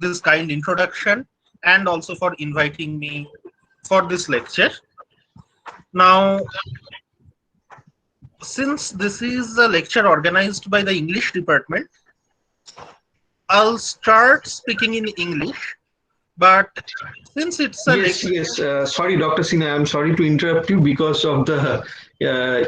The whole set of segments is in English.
this kind introduction and also for inviting me for this lecture. Now, since this is a lecture organized by the English department, I'll start speaking in English, but since it's a Yes, lecture, yes. Sorry, Dr. Sinha, I'm sorry to interrupt you because of the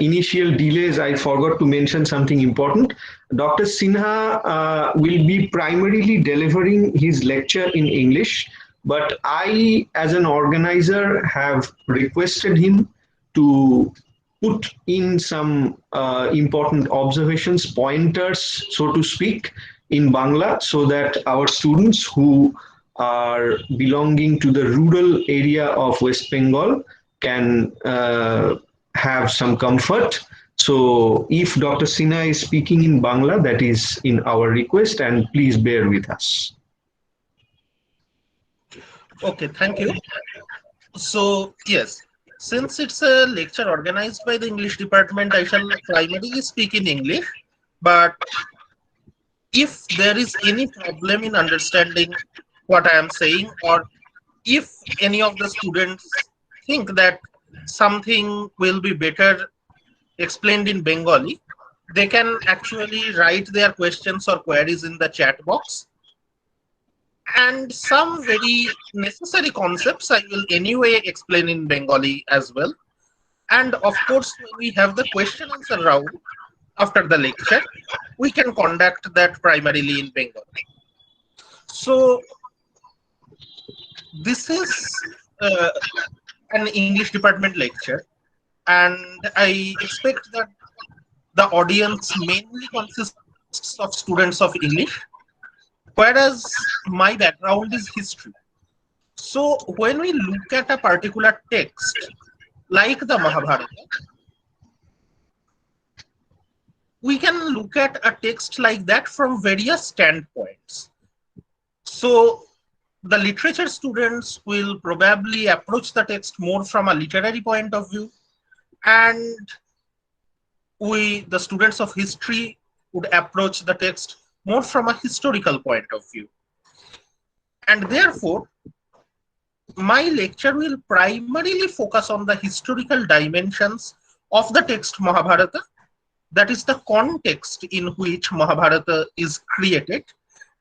initial delays. I forgot to mention something important. Dr. Sinha will be primarily delivering his lecture in English, but I, as an organizer, have requested him to put in some important observations, pointers, so to speak, in Bangla, so that our students who are belonging to the rural area of West Bengal can have some comfort. So if Dr. Sinha is speaking in Bangla, that is in our request, and please bear with us. okay, thank you. So, yes, since it's a lecture organized by the English department, I shall primarily speak in English. But if there is any problem in understanding what I am saying, or if any of the students think that something will be better explained in Bengali, they can actually write their questions or queries in the chat box. And some very necessary concepts I will anyway explain in Bengali as well. And of course, when we have the question answer round after the lecture, we can conduct that primarily in Bengali. So this is an English department lecture, and I expect that the audience mainly consists of students of English, whereas my background is history. So when we look at a particular text like the Mahabharata, we can look at a text like that from various standpoints. So the literature students will probably approach the text more from a literary point of view, and the students of history, would approach the text more from a historical point of view. And therefore, my lecture will primarily focus on the historical dimensions of the text Mahabharata, that is the context in which Mahabharata is created.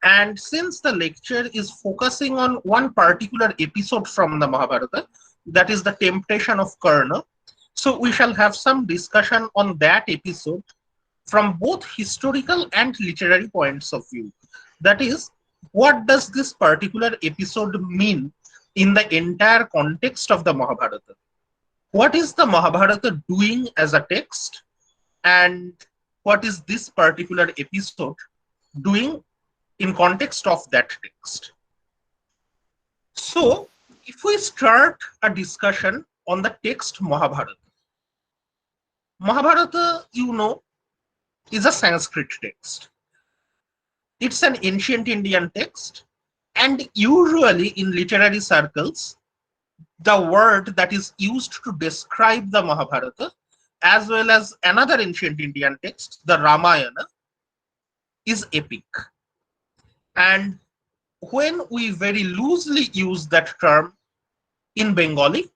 And since the lecture is focusing on one particular episode from the Mahabharata, that is the temptation of Karna, so we shall have some discussion on that episode from both historical and literary points of view. That is, what does this particular episode mean in the entire context of the Mahabharata? What is the Mahabharata doing as a text, and what is this particular episode doing in context of that text? So, if we start a discussion on the text Mahabharata, Mahabharata, you know, is a Sanskrit text. It's an ancient Indian text, and usually in literary circles, the word that is used to describe the Mahabharata, as well as another ancient Indian text, the Ramayana, is epic. And when we very loosely use that term in Bengali,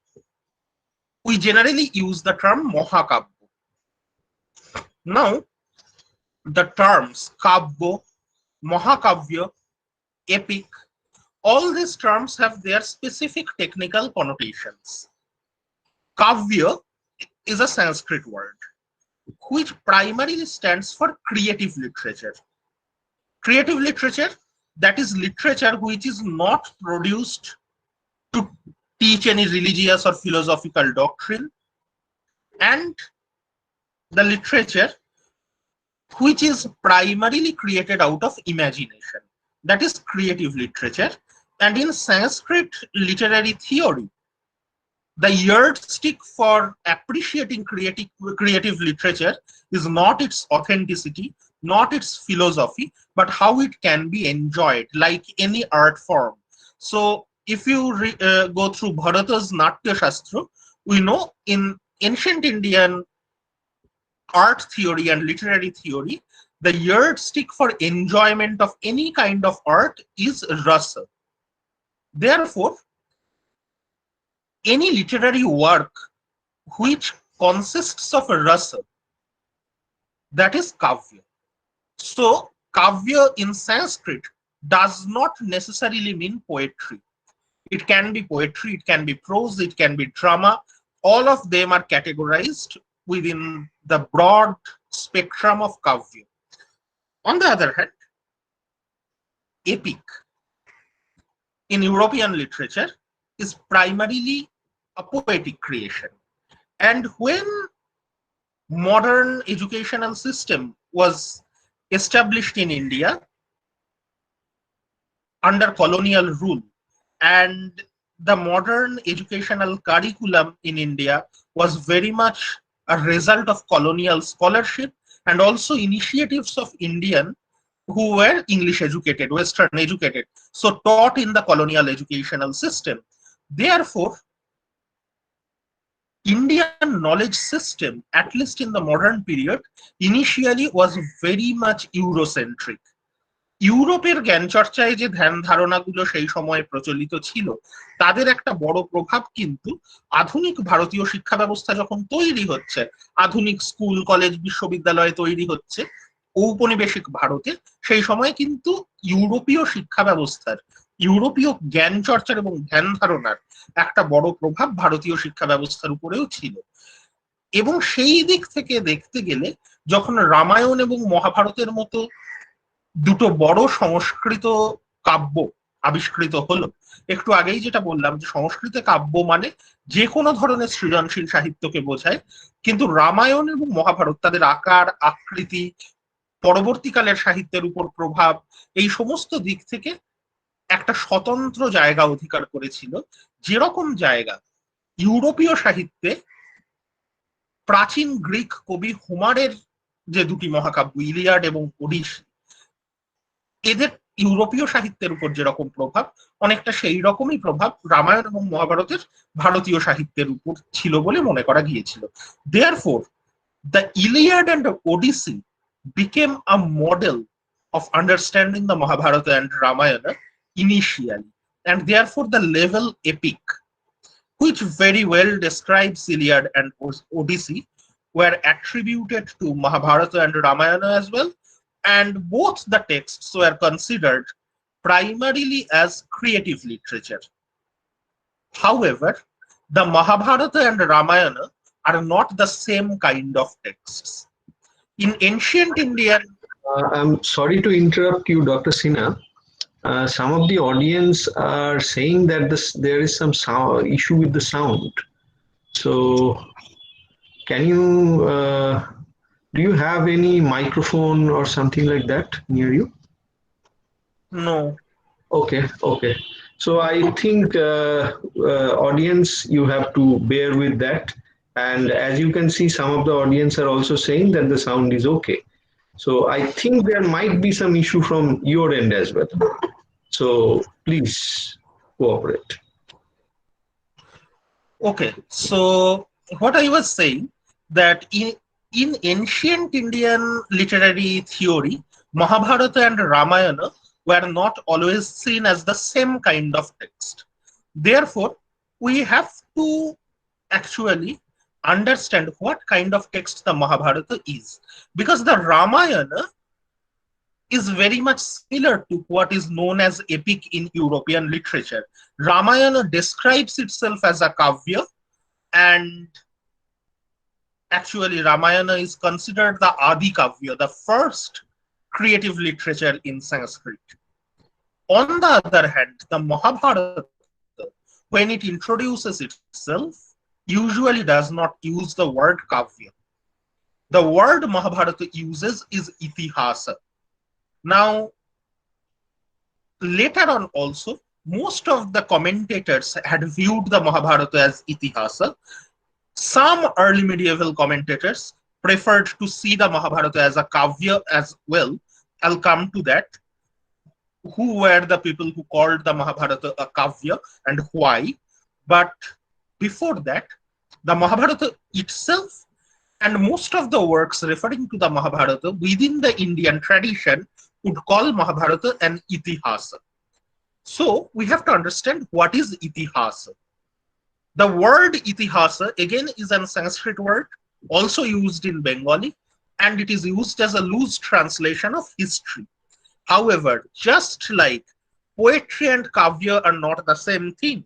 we generally use the term Mahakabya. Now, the terms Kabya, Mahakabya, epic, all these terms have their specific technical connotations. Kavya is a Sanskrit word which primarily stands for creative literature. Creative literature, that is literature which is not produced to teach any religious or philosophical doctrine, and the literature which is primarily created out of imagination, that is creative literature. And in Sanskrit literary theory, the yardstick for appreciating creative literature is not its authenticity, not its philosophy, but how it can be enjoyed, like any art form. So if you go through Bharata's Natya Shastra, we know in ancient Indian art theory and literary theory, the yardstick for enjoyment of any kind of art is rasa. Therefore, any literary work which consists of a rasa, that is kavya. So kavya in Sanskrit does not necessarily mean poetry. It can be poetry, it can be prose, it can be drama. All of them are categorized within the broad spectrum of kavya. On the other hand, epic in European literature is primarily a poetic creation. And when modern educational system was established in India under colonial rule, and the modern educational curriculum in India was very much a result of colonial scholarship and also initiatives of Indian who were English educated, Western educated, so taught in the colonial educational system. Therefore, Indian knowledge system, at least in the modern period, initially was very much Eurocentric. ইউরোপের জ্ঞান চর্চায় যে ধ্যান ধারণাগুলো সেই সময়ে প্রচলিত ছিল, তাদের একটা বড় প্রভাব কিন্তু আধুনিক ভারতীয় শিক্ষা ব্যবস্থা যখন তৈরি হচ্ছে, আধুনিক স্কুল কলেজ বিশ্ববিদ্যালয় তৈরি হচ্ছে ঔপনিবেশিক ভারতে, সেই সময় কিন্তু ইউরোপীয় শিক্ষা ব্যবস্থার, ইউরোপীয় জ্ঞান চর্চার এবং ধ্যান ধারণার একটা বড় প্রভাব ভারতীয় শিক্ষা ব্যবস্থার উপরেও ছিল। এবং সেই দিক থেকে দেখতে গেলে যখন রামায়ণ এবং মহাভারতের মতো দুটো বড় সংস্কৃত কাব্য আবিষ্কৃত হলো, একটু আগেই যেটা বললাম যে সংস্কৃত কাব্য মানে যে কোনো ধরনের সৃজনশীল সাহিত্যকে বোঝায়, কিন্তু রামায়ণ এবং মহাভারত তাদের আকার আকৃতি, পরবর্তীকালের সাহিত্যের উপর প্রভাব, এই সমস্ত দিক থেকে একটা স্বতন্ত্র জায়গা অধিকার করেছিল। যেরকম জায়গা ইউরোপীয় সাহিত্যে প্রাচীন গ্রিক কবি হোমারের যে দুটি মহাকাব্য ইলিয়াড এবং ওডিসি, এদের ইউরোপীয় সাহিত্যের উপর যেরকম প্রভাব, অনেকটা সেই রকমই প্রভাব রামায়ণ এবং মহাভারতের ভারতীয় সাহিত্যের উপর ছিল বলে মনে করা গিয়েছিল। Therefore, the Iliad and Odyssey became a model of understanding the Mahabharata and Ramayana initially, and therefore the level epic, which very well describes Iliad and Odyssey, were attributed to Mahabharata and Ramayana as well, and both the texts were considered primarily as creative literature. However, the Mahabharata and Ramayana are not the same kind of texts. In ancient Indian, I'm sorry to interrupt you, Dr. Sinha. Some of the audience are saying that there is some issue with the sound. So, can you do you have any microphone or something like that near you? no. Okay. So I think audience, you have to bear with that. And as you can see, some of the audience are also saying that the sound is okay. So I think there might be some issue from your end as well. So please cooperate. Okay, so what I was saying, that in ancient Indian literary theory, Mahabharata and Ramayana were not always seen as the same kind of text. Therefore, we have to actually understand what kind of text the Mahabharata is, because the Ramayana is very much similar to what is known as epic in European literature. Ramayana describes itself as a kavya, and actually Ramayana is considered the Adi Kavya, the first creative literature in Sanskrit. On the other hand, the Mahabharata, when it introduces itself, usually does not use the word kavya. The word Mahabharata uses is itihasa. Now, later on also, most of the commentators had viewed the Mahabharata as itihasa. Some early medieval commentators preferred to see the Mahabharata as a kavya as well. I'll come to that. Who were the people who called the Mahabharata a kavya and why? But before that, the Mahabharata itself And most of the works referring to the Mahabharata within the Indian tradition would call Mahabharata an itihasa. So we have to understand what is itihasa. The word itihasa again is a Sanskrit word also used in Bengali, and it is used as a loose translation of history. However, just like poetry and kavya are not the same thing,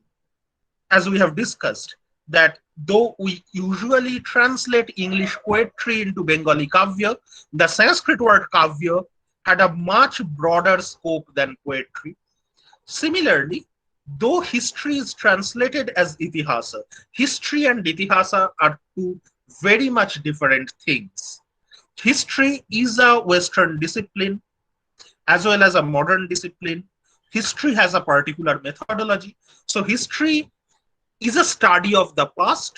as we have discussed, that though we usually translate English poetry into Bengali kavya, the Sanskrit word kavya had a much broader scope than poetry. Similarly, though history is translated as itihasa, history and itihasa are two very much different things. History is a Western discipline as well as a modern discipline. History has a particular methodology. So history is a study of the past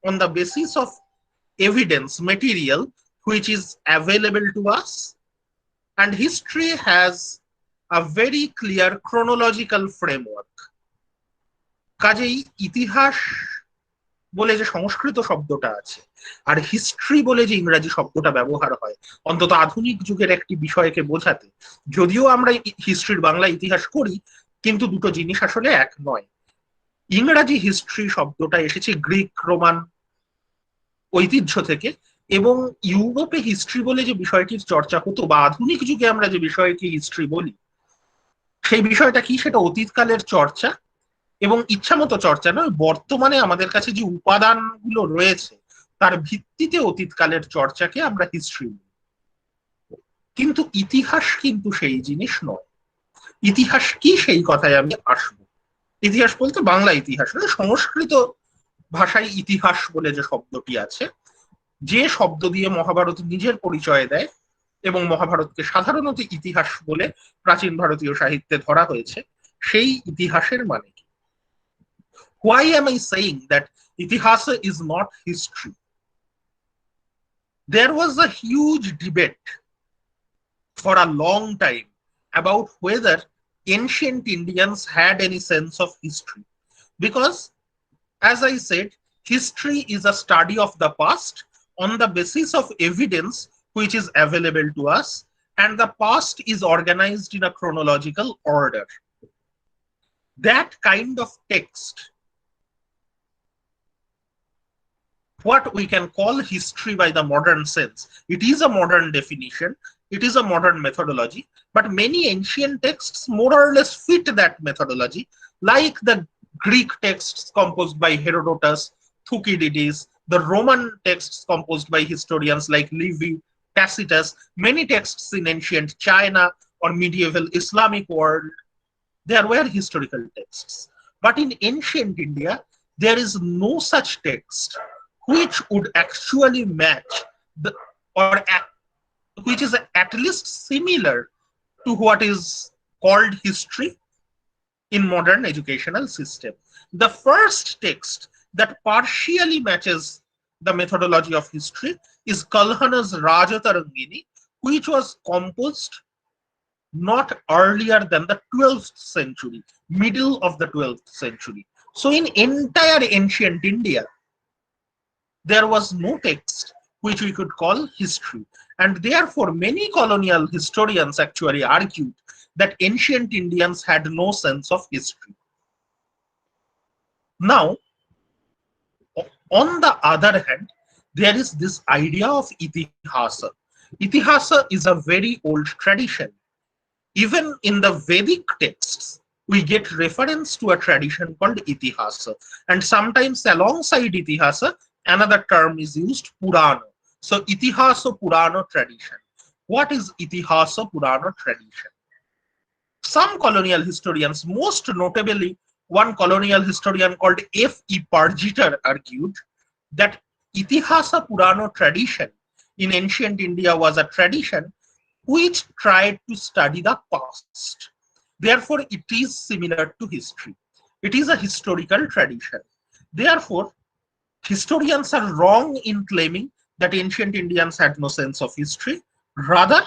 on the basis of evidence, material, which is available to us. And history has a very clear chronological framework. কাজেই ইতিহাস বলে যে সংস্কৃত শব্দটা আছে আর history বলে যে ইংরাজি শব্দটা ব্যবহার হয় অন্তত আধুনিক যুগের একটি বিষয়কে বোঝাতে, যদিও আমরা হিস্ট্রির বাংলা ইতিহাস করি, কিন্তু দুটো জিনিস আসলে এক নয়। ইংরাজি হিস্ট্রি শব্দটা এসেছে গ্রিক রোমান ঐতিহ্য থেকে, এবং ইউরোপে হিস্ট্রি বলে যে বিষয়টির চর্চা হতো বা আধুনিক যুগে আমরা যে বিষয়কে হিস্ট্রি বলি, সেই বিষয়টা কি, সেটা অতীতকালের চর্চা, এবং ইচ্ছামতো চর্চা নয়, বর্তমানে আমাদের কাছে যে উপাদানগুলো রয়েছে তার ভিত্তিতে অতীতকালের চর্চাকে আমরা হিস্ট্রি বলি। কিন্তু ইতিহাস কিন্তু সেই জিনিস নয়। ইতিহাস কি সেই কথায় আমি আসবো। ইতিহাস বলতে বাংলা ইতিহাস নয়, সংস্কৃত ভাষায় ইতিহাস বলে যে শব্দটি আছে, যে শব্দ দিয়ে মহাভারত নিজের পরিচয় দেয় এবং মহাভারতকে সাধারণত ইতিহাস বলে প্রাচীন ভারতীয় সাহিত্যে ধরা হয়েছে, সেই ইতিহাসের মানে কি? Why am I saying that Itihasa is not history? There was a huge debate for a long time about whether ancient Indians had any sense of history. Because, as I said, history is a study of the past on the basis of evidence which is available to us, and the past is organized in a chronological order. That kind of text, what we can call history by the modern sense, it is a modern definition, it is a modern methodology, but many ancient texts more or less fit that methodology, like the Greek texts composed by Herodotus, Thucydides, the Roman texts composed by historians like Livy, Tacitus, many texts in ancient China or medieval Islamic world, there were historical texts. But in ancient India, there is no such text which would actually match the, or which is at least similar to what is called history in modern educational system. The first text that partially matches the methodology of history is Kalhana's Rajatarangini, which was composed not earlier than the 12th century, middle of the 12th century. So in entire ancient India, there was no text which we could call history. And therefore, many colonial historians actually argued that ancient Indians had no sense of history. Now, on the other hand, there is this idea of itihasa. Itihasa is a very old tradition. Even in the Vedic texts, we get reference to a tradition called itihasa. And sometimes alongside itihasa, another term is used, Purana. So itihasa Purana tradition. What is itihasa Purana tradition? Some colonial historians, most notably one colonial historian called F.E. Parjitar, argued that itihasa Purana tradition in ancient India was a tradition which tried to study the past. Therefore, it is similar to history. It is a historical tradition. Therefore, historians are wrong in claiming that ancient Indians had no sense of history. Rather,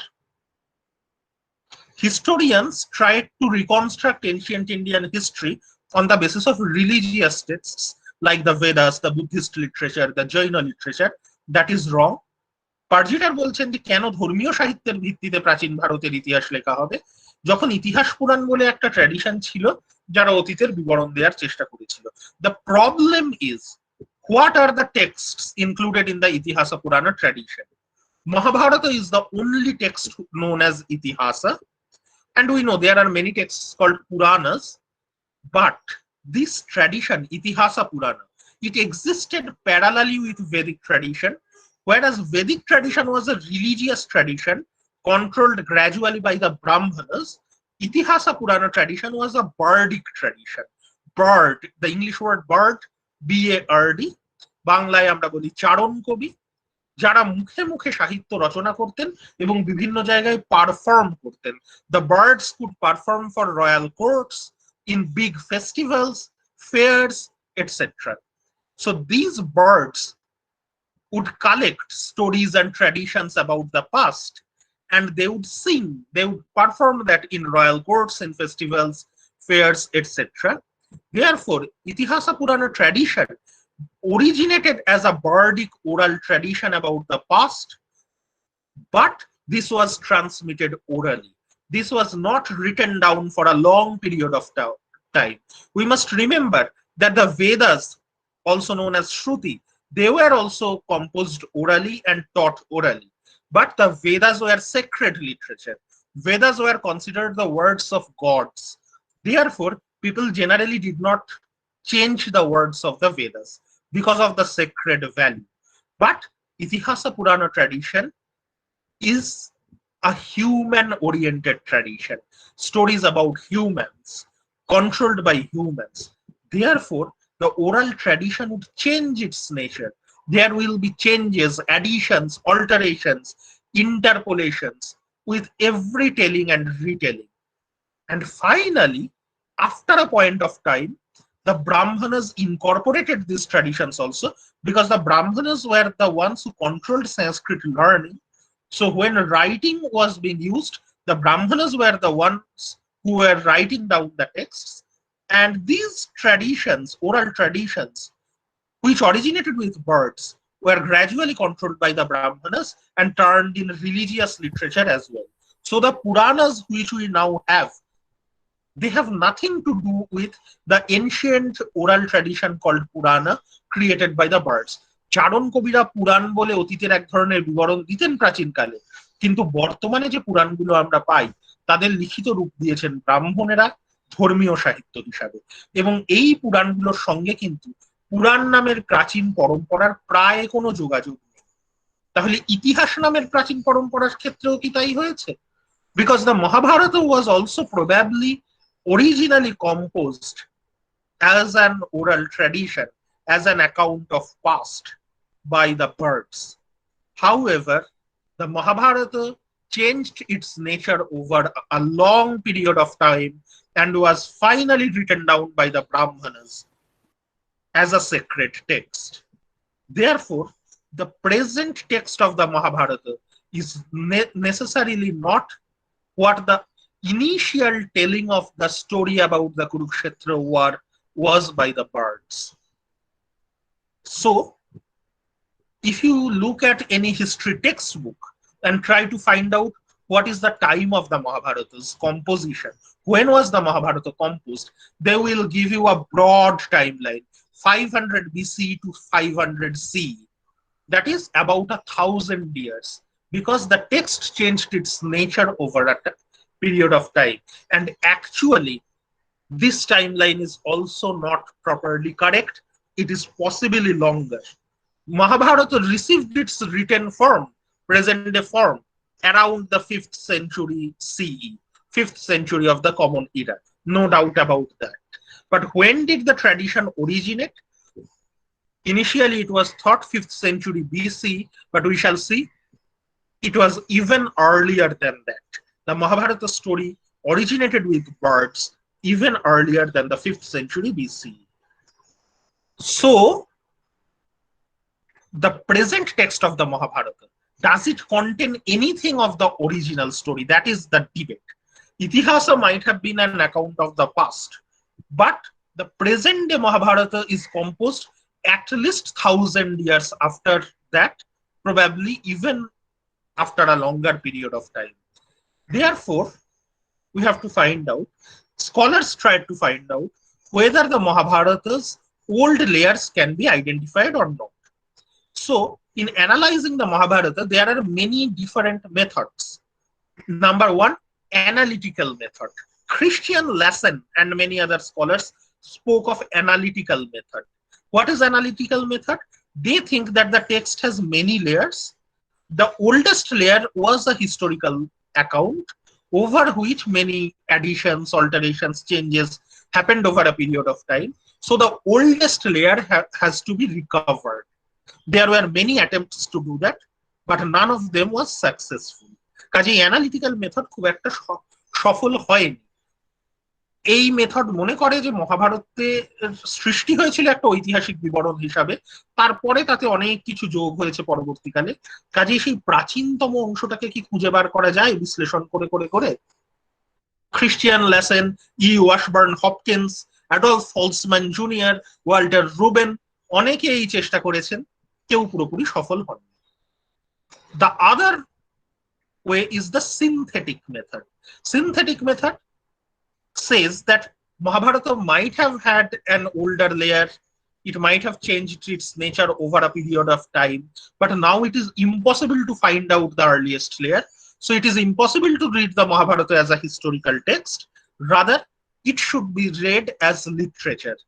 historians tried to reconstruct ancient Indian history on the basis of religious texts like the Vedas, the Buddhist literature, the Jaina literature, That is wrong. পার্জিটার বলছেন যে কেন ধর্মীয় সাহিত্যের ভিত্তিতে প্রাচীন ভারতের ইতিহাস লেখা হবে, যখন ইতিহাস পুরাণ বলে একটা ট্র্যাডিশন ছিল যারা অতীতের বিবরণ দেওয়ার চেষ্টা করেছিল। The problem is, what are the texts included in the Itihasa Purana tradition? Mahabharata is the only text known as Itihasa, and we know there are many texts called Puranas, but this tradition, Itihasa Purana, it existed parallelly with Vedic tradition, whereas Vedic tradition was a religious tradition controlled gradually by the Brahmanas. Itihasa Purana tradition was a bardic tradition. Bard, the English word bard, BARD, বাংলায় আমরা বলি চারণ কবি, যারা মুখে মুখে সাহিত্য রচনা করতেন এবং বিভিন্ন জায়গায় পারফর্ম করতেন। The bards could perform for royal courts, in big festivals, fairs, etc. So these birds would collect stories and traditions about the past, and they would sing, they would perform that in royal courts, in festivals, fairs, etc. Therefore, Itihasa Purana tradition originated as a bardic oral tradition about the past, but this was transmitted orally. This was not written down for a long period of time. We must remember that the Vedas, also known as Shruti, they were also composed orally and taught orally. But the Vedas were sacred literature. Vedas were considered the words of gods. Therefore, people generally did not change the words of the Vedas because of the sacred value. But Itihasa Purana tradition is a human-oriented tradition, stories about humans, controlled by humans. Therefore, the oral tradition would change its nature. There will be changes, additions, alterations, interpolations with every telling and retelling. And finally, after a point of time, the Brahmanas incorporated these traditions also, because the Brahmanas were the ones who controlled Sanskrit learning. So when writing was being used, the Brahmanas were the ones who were writing down the texts. And these traditions, oral traditions, which originated with birds, were gradually controlled by the Brahmanas and turned in religious literature as well. So the Puranas which we now have, they have nothing to do with the ancient oral tradition called Purana created by the birds. চারণ কবিরা পুরাণ বলে অতীতের এক ধরনের বিবরণ দিতেন প্রাচীনকালে, কিন্তু বর্তমানে যে পুরাণগুলো আমরা পাই তাদের লিখিত রূপ দিয়েছেন ব্রাহ্মণেরা ধর্মীয় সাহিত্য হিসাবে, এবং এই পুরাণগুলোর সঙ্গে কিন্তু পুরাণ নামের প্রাচীন পরম্পরার প্রায় কোনো যোগাযোগ নেই। তাহলে ইতিহাস নামের প্রাচীন পরম্পরার ক্ষেত্রেও কি তাই হয়েছে? Because the Mahabharata was also probably originally composed as an oral tradition, as an account of past by the birds. However, the Mahabharata changed its nature over a long period of time and was finally written down by the Brahmanas as a sacred text. Therefore, the present text of the Mahabharata is necessarily not what the initial telling of the story about the Kurukshetra war was by the birds. So, if you look at any history textbook and try to find out what is the time of the Mahabharata's composition, when was the Mahabharata composed, they will give you a broad timeline, 500 BC to 500 CE. That is about 1,000 years, because the text changed its nature over a period of time. And actually, this timeline is also not properly correct. It is possibly longer. Mahabharata received its written form, present day form, around the 5th century CE, 5th century of the Common Era. No doubt about that. But when did the tradition originate? Initially, it was thought 5th century BC, but we shall see it was even earlier than that. The Mahabharata story originated with birds even earlier than the 5th century BC. So, the present text of the Mahabharata, does it contain anything of the original story? That is the debate. Itihasa might have been an account of the past, but the present day Mahabharata is composed at least 1,000 years after that, probably even after a longer period of time. Therefore, we have to find out, scholars tried to find out whether the Mahabharata's old layers can be identified or not. So, in analyzing the Mahabharata, there are many different methods. Number one, analytical method. Christian Lassen and many other scholars spoke of analytical method. What is analytical method? They think that the text has many layers. The oldest layer was a historical account over which many additions, alterations, changes happened over a period of time. So the oldest layer has to be recovered. There were many attempts to do that, but none of them was successful. কাজেই analytical method খুব একটা সফল হয়নি। এই method মনে করে যে মহাভারতে সৃষ্টি হয়েছিল একটা ঐতিহাসিক বিবরণ হিসাবে, তারপরে তাতে অনেক কিছু যোগ হয়েছে পরবর্তীকালে। কাজেই সেই প্রাচীনতম অংশটাকে কি খুঁজে বার করা যায় বিশ্লেষণ করে করে করে? Christian Lassen, Washburn Hopkins, Adolf Holtzmann junior, Walter Ruben অনেকে এই চেষ্টা করেছেন, কেউ পুরোপুরি সফল হননি। The other way is the synthetic method. Synthetic method says that Mahabharata might have had an older layer, it might have changed its nature over a period of time, but now it is impossible to find out the earliest layer. So it is impossible to read the Mahabharata as a historical text. Rather, it should be read as literature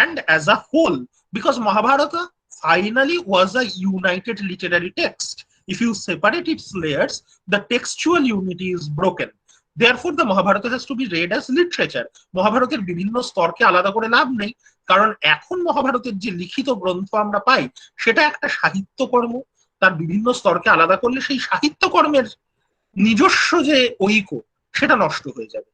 and as a whole, because Mahabharata finally was a united literary text. If you separate its layers, the textual unity is broken. Therefore, the Mahabharata has to be read as literature. মহাভারতের বিভিন্ন স্তরকে আলাদা করে লাভ নেই, কারণ এখন মহাভারতের যে লিখিত গ্রন্থ আমরা পাই সেটা একটা সাহিত্যকর্ম। তার বিভিন্ন স্তরকে আলাদা করলে সেই সাহিত্যকর্মের নিজস্ব যে ঐক্য সেটা নষ্ট হয়ে যাবে।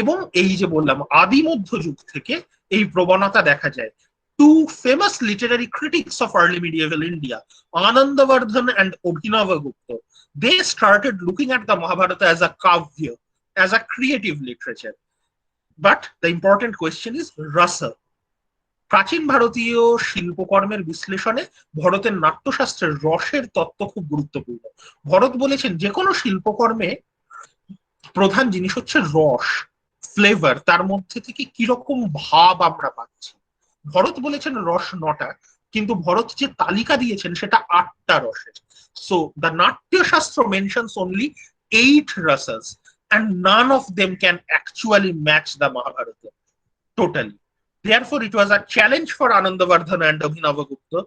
এবং এই যে বললাম আদি মধ্যযুগ থেকে এই প্রবণতা দেখা যায়। Two famous literary critics of early medieval India, Anandavardhan and Abhinavagupta, they started looking at the Mahabharata as a kavya, as a creative literature. But the important question is rasa. প্রাচীন ভারতীয় শিল্পকর্মের বিশ্লেষণে ভরতের নাট্যশাস্ত্রের রসের তত্ত্ব খুব গুরুত্বপূর্ণ। ভরত বলেছেন যে কোনো শিল্পকর্মে প্রধান জিনিস হচ্ছে রস, ফ্লেভার, তার মধ্যে থেকে কিরকম ভাব আমরা পাচ্ছি। ভরত বলেছেন রস 9টা, কিন্তু ভরত যে তালিকা দিয়েছেন সেটা 8টা রসের। So the Natyashastra mentions only 8 রাসাস, and none of them can actually match the Mahabharata totally. Therefore, it was a challenge for Anandavardhana and Abhinavagupta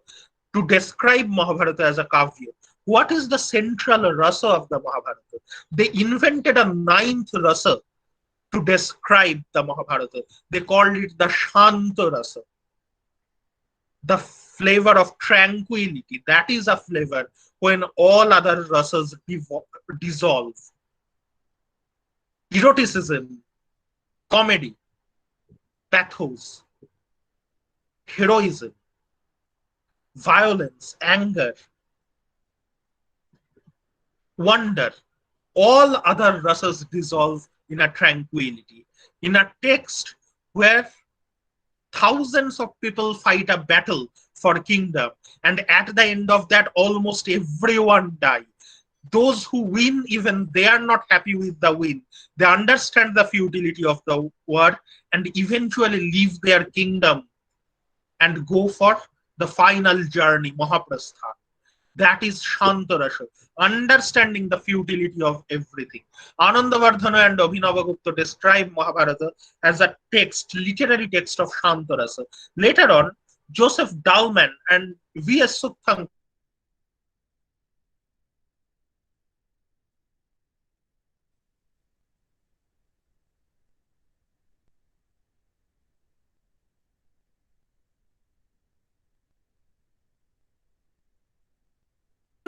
to describe Mahabharata as a kavya. What is the central rasa of the Mahabharata? They invented a 9th rasa to describe the Mahabharata. They called it the Shanta rasa, the flavor of tranquility. That is a flavor when all other rasas dissolve. Eroticism, comedy, pathos, heroism, violence, anger, wonder, all other rasas dissolve in a tranquility. In a text where thousands of people fight a battle for kingdom, and at the end of that almost everyone die. Those who win, even they are not happy with the win. They understand the futility of the war and eventually leave their kingdom and go for the final journey, Mahaprastha. That is Shantarasa, understanding the futility of everything. Anandavardhana and Abhinavagupta describe Mahabharata as a text, literary text of Shantarasa. Later on, Joseph Dallman and V.S. Suthank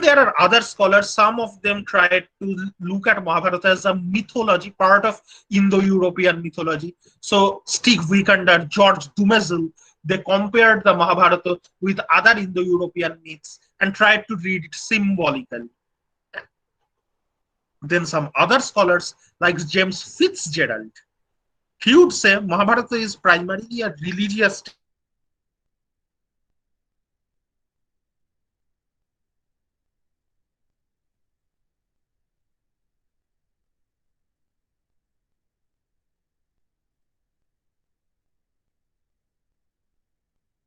there are other scholars, some of them tried to look at Mahabharata as a mythology, part of Indo-European mythology. So Stig Vikander, George Dumézil, they compared the Mahabharata with other Indo-European myths and tried to read it symbolically. Then some other scholars like James Fitzgerald, he would say Mahabharata is primarily a religious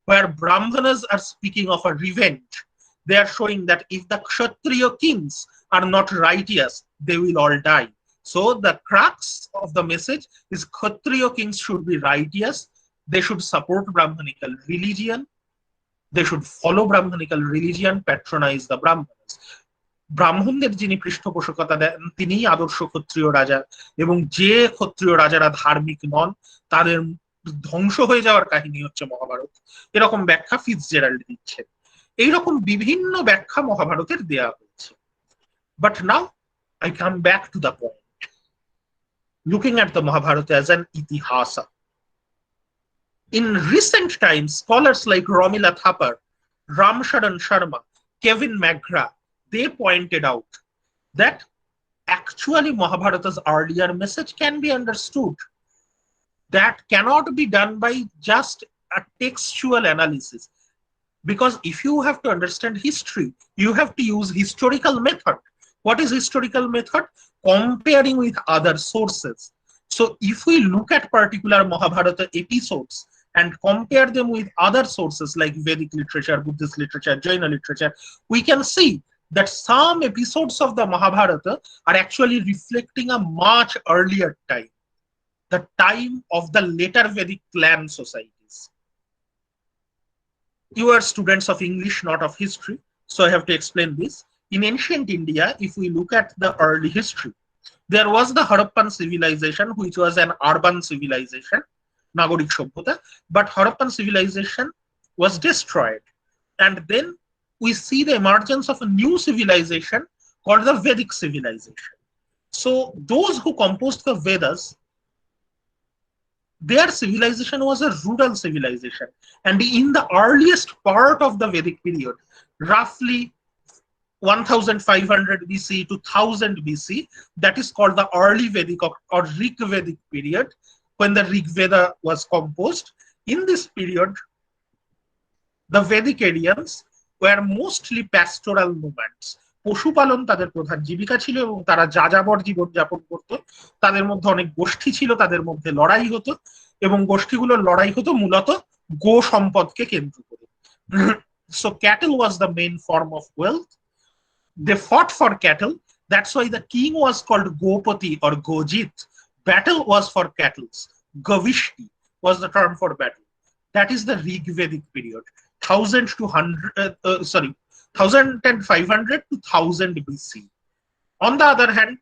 where Brahmanas are speaking of a revenge. They are showing that if the Kshatriya kings are not righteous, they will all die. So the crux of the message is Kshatriya kings should be righteous. They should support Brahmanical religion. They should follow Brahmanical religion, patronize the Brahmanas. ব্রাহ্মণদের যিনি পৃষ্ঠপোষকতা দেন তিনিই আদর্শ ক্ষত্রিয় রাজা, এবং যে ক্ষত্রিয় রাজারা ধার্মিক নন তাদের ধ্বংস হয়ে যাওয়ার কাহিনী হচ্ছে মহাভারত। এরকম ব্যাখ্যা ফিটজেরাল্ড দিচ্ছেন। এইরকম বিভিন্ন ব্যাখ্যা মহাভারতের দেয়া হয়েছে। But now I come back to the point. Looking at the Mahabharata as an itihasa, in recent times, scholars like Romila Thapar, Ram Sharan Sharma, Kevin McGrath, they pointed out that actually Mahabharata's earlier message can be understood. That cannot be done by just a textual analysis. Because if you have to understand history, you have to use historical method. What is historical method? Comparing with other sources. So if we look at particular Mahabharata episodes and compare them with other sources like Vedic literature, Buddhist literature, Jaina literature, we can see that some episodes of the Mahabharata are actually reflecting a much earlier time, the time of the later Vedic clan societies. You are students of English, not of history, so I have to explain this. In ancient India, if we look at the early history, there was the Harappan civilization, which was an urban civilization, Nagorik Shobhota, but Harappan civilization was destroyed. And then we see the emergence of a new civilization called the Vedic civilization. So those who composed the Vedas, their civilization was a rural civilization. And in the earliest part of the Vedic period, roughly 1500 BC to 1000 BC, that is called the early Vedic or Rig Vedic period, when the Rig Veda was composed. In this period, the Vedic Aryans were mostly pastoral nomads. পশুপালন তাদের প্রধান জীবিকা ছিল এবং তারা যাযাবর জীবন যাপন করত। তাদের মধ্যে অনেক গোষ্ঠী ছিল, তাদের মধ্যে লড়াই হতো এবং গোষ্ঠীগুলোর লড়াই হতো মূলত গো সম্পদকে কেন্দ্র করে। So cattle was the main form of wealth. They fought for cattle. That's why the king was called Gopati or Gojit. Battle was for cattle. Gavishti was the term for battle. That is the Rig Vedic period, 1500 to 1000 BC. On the other hand,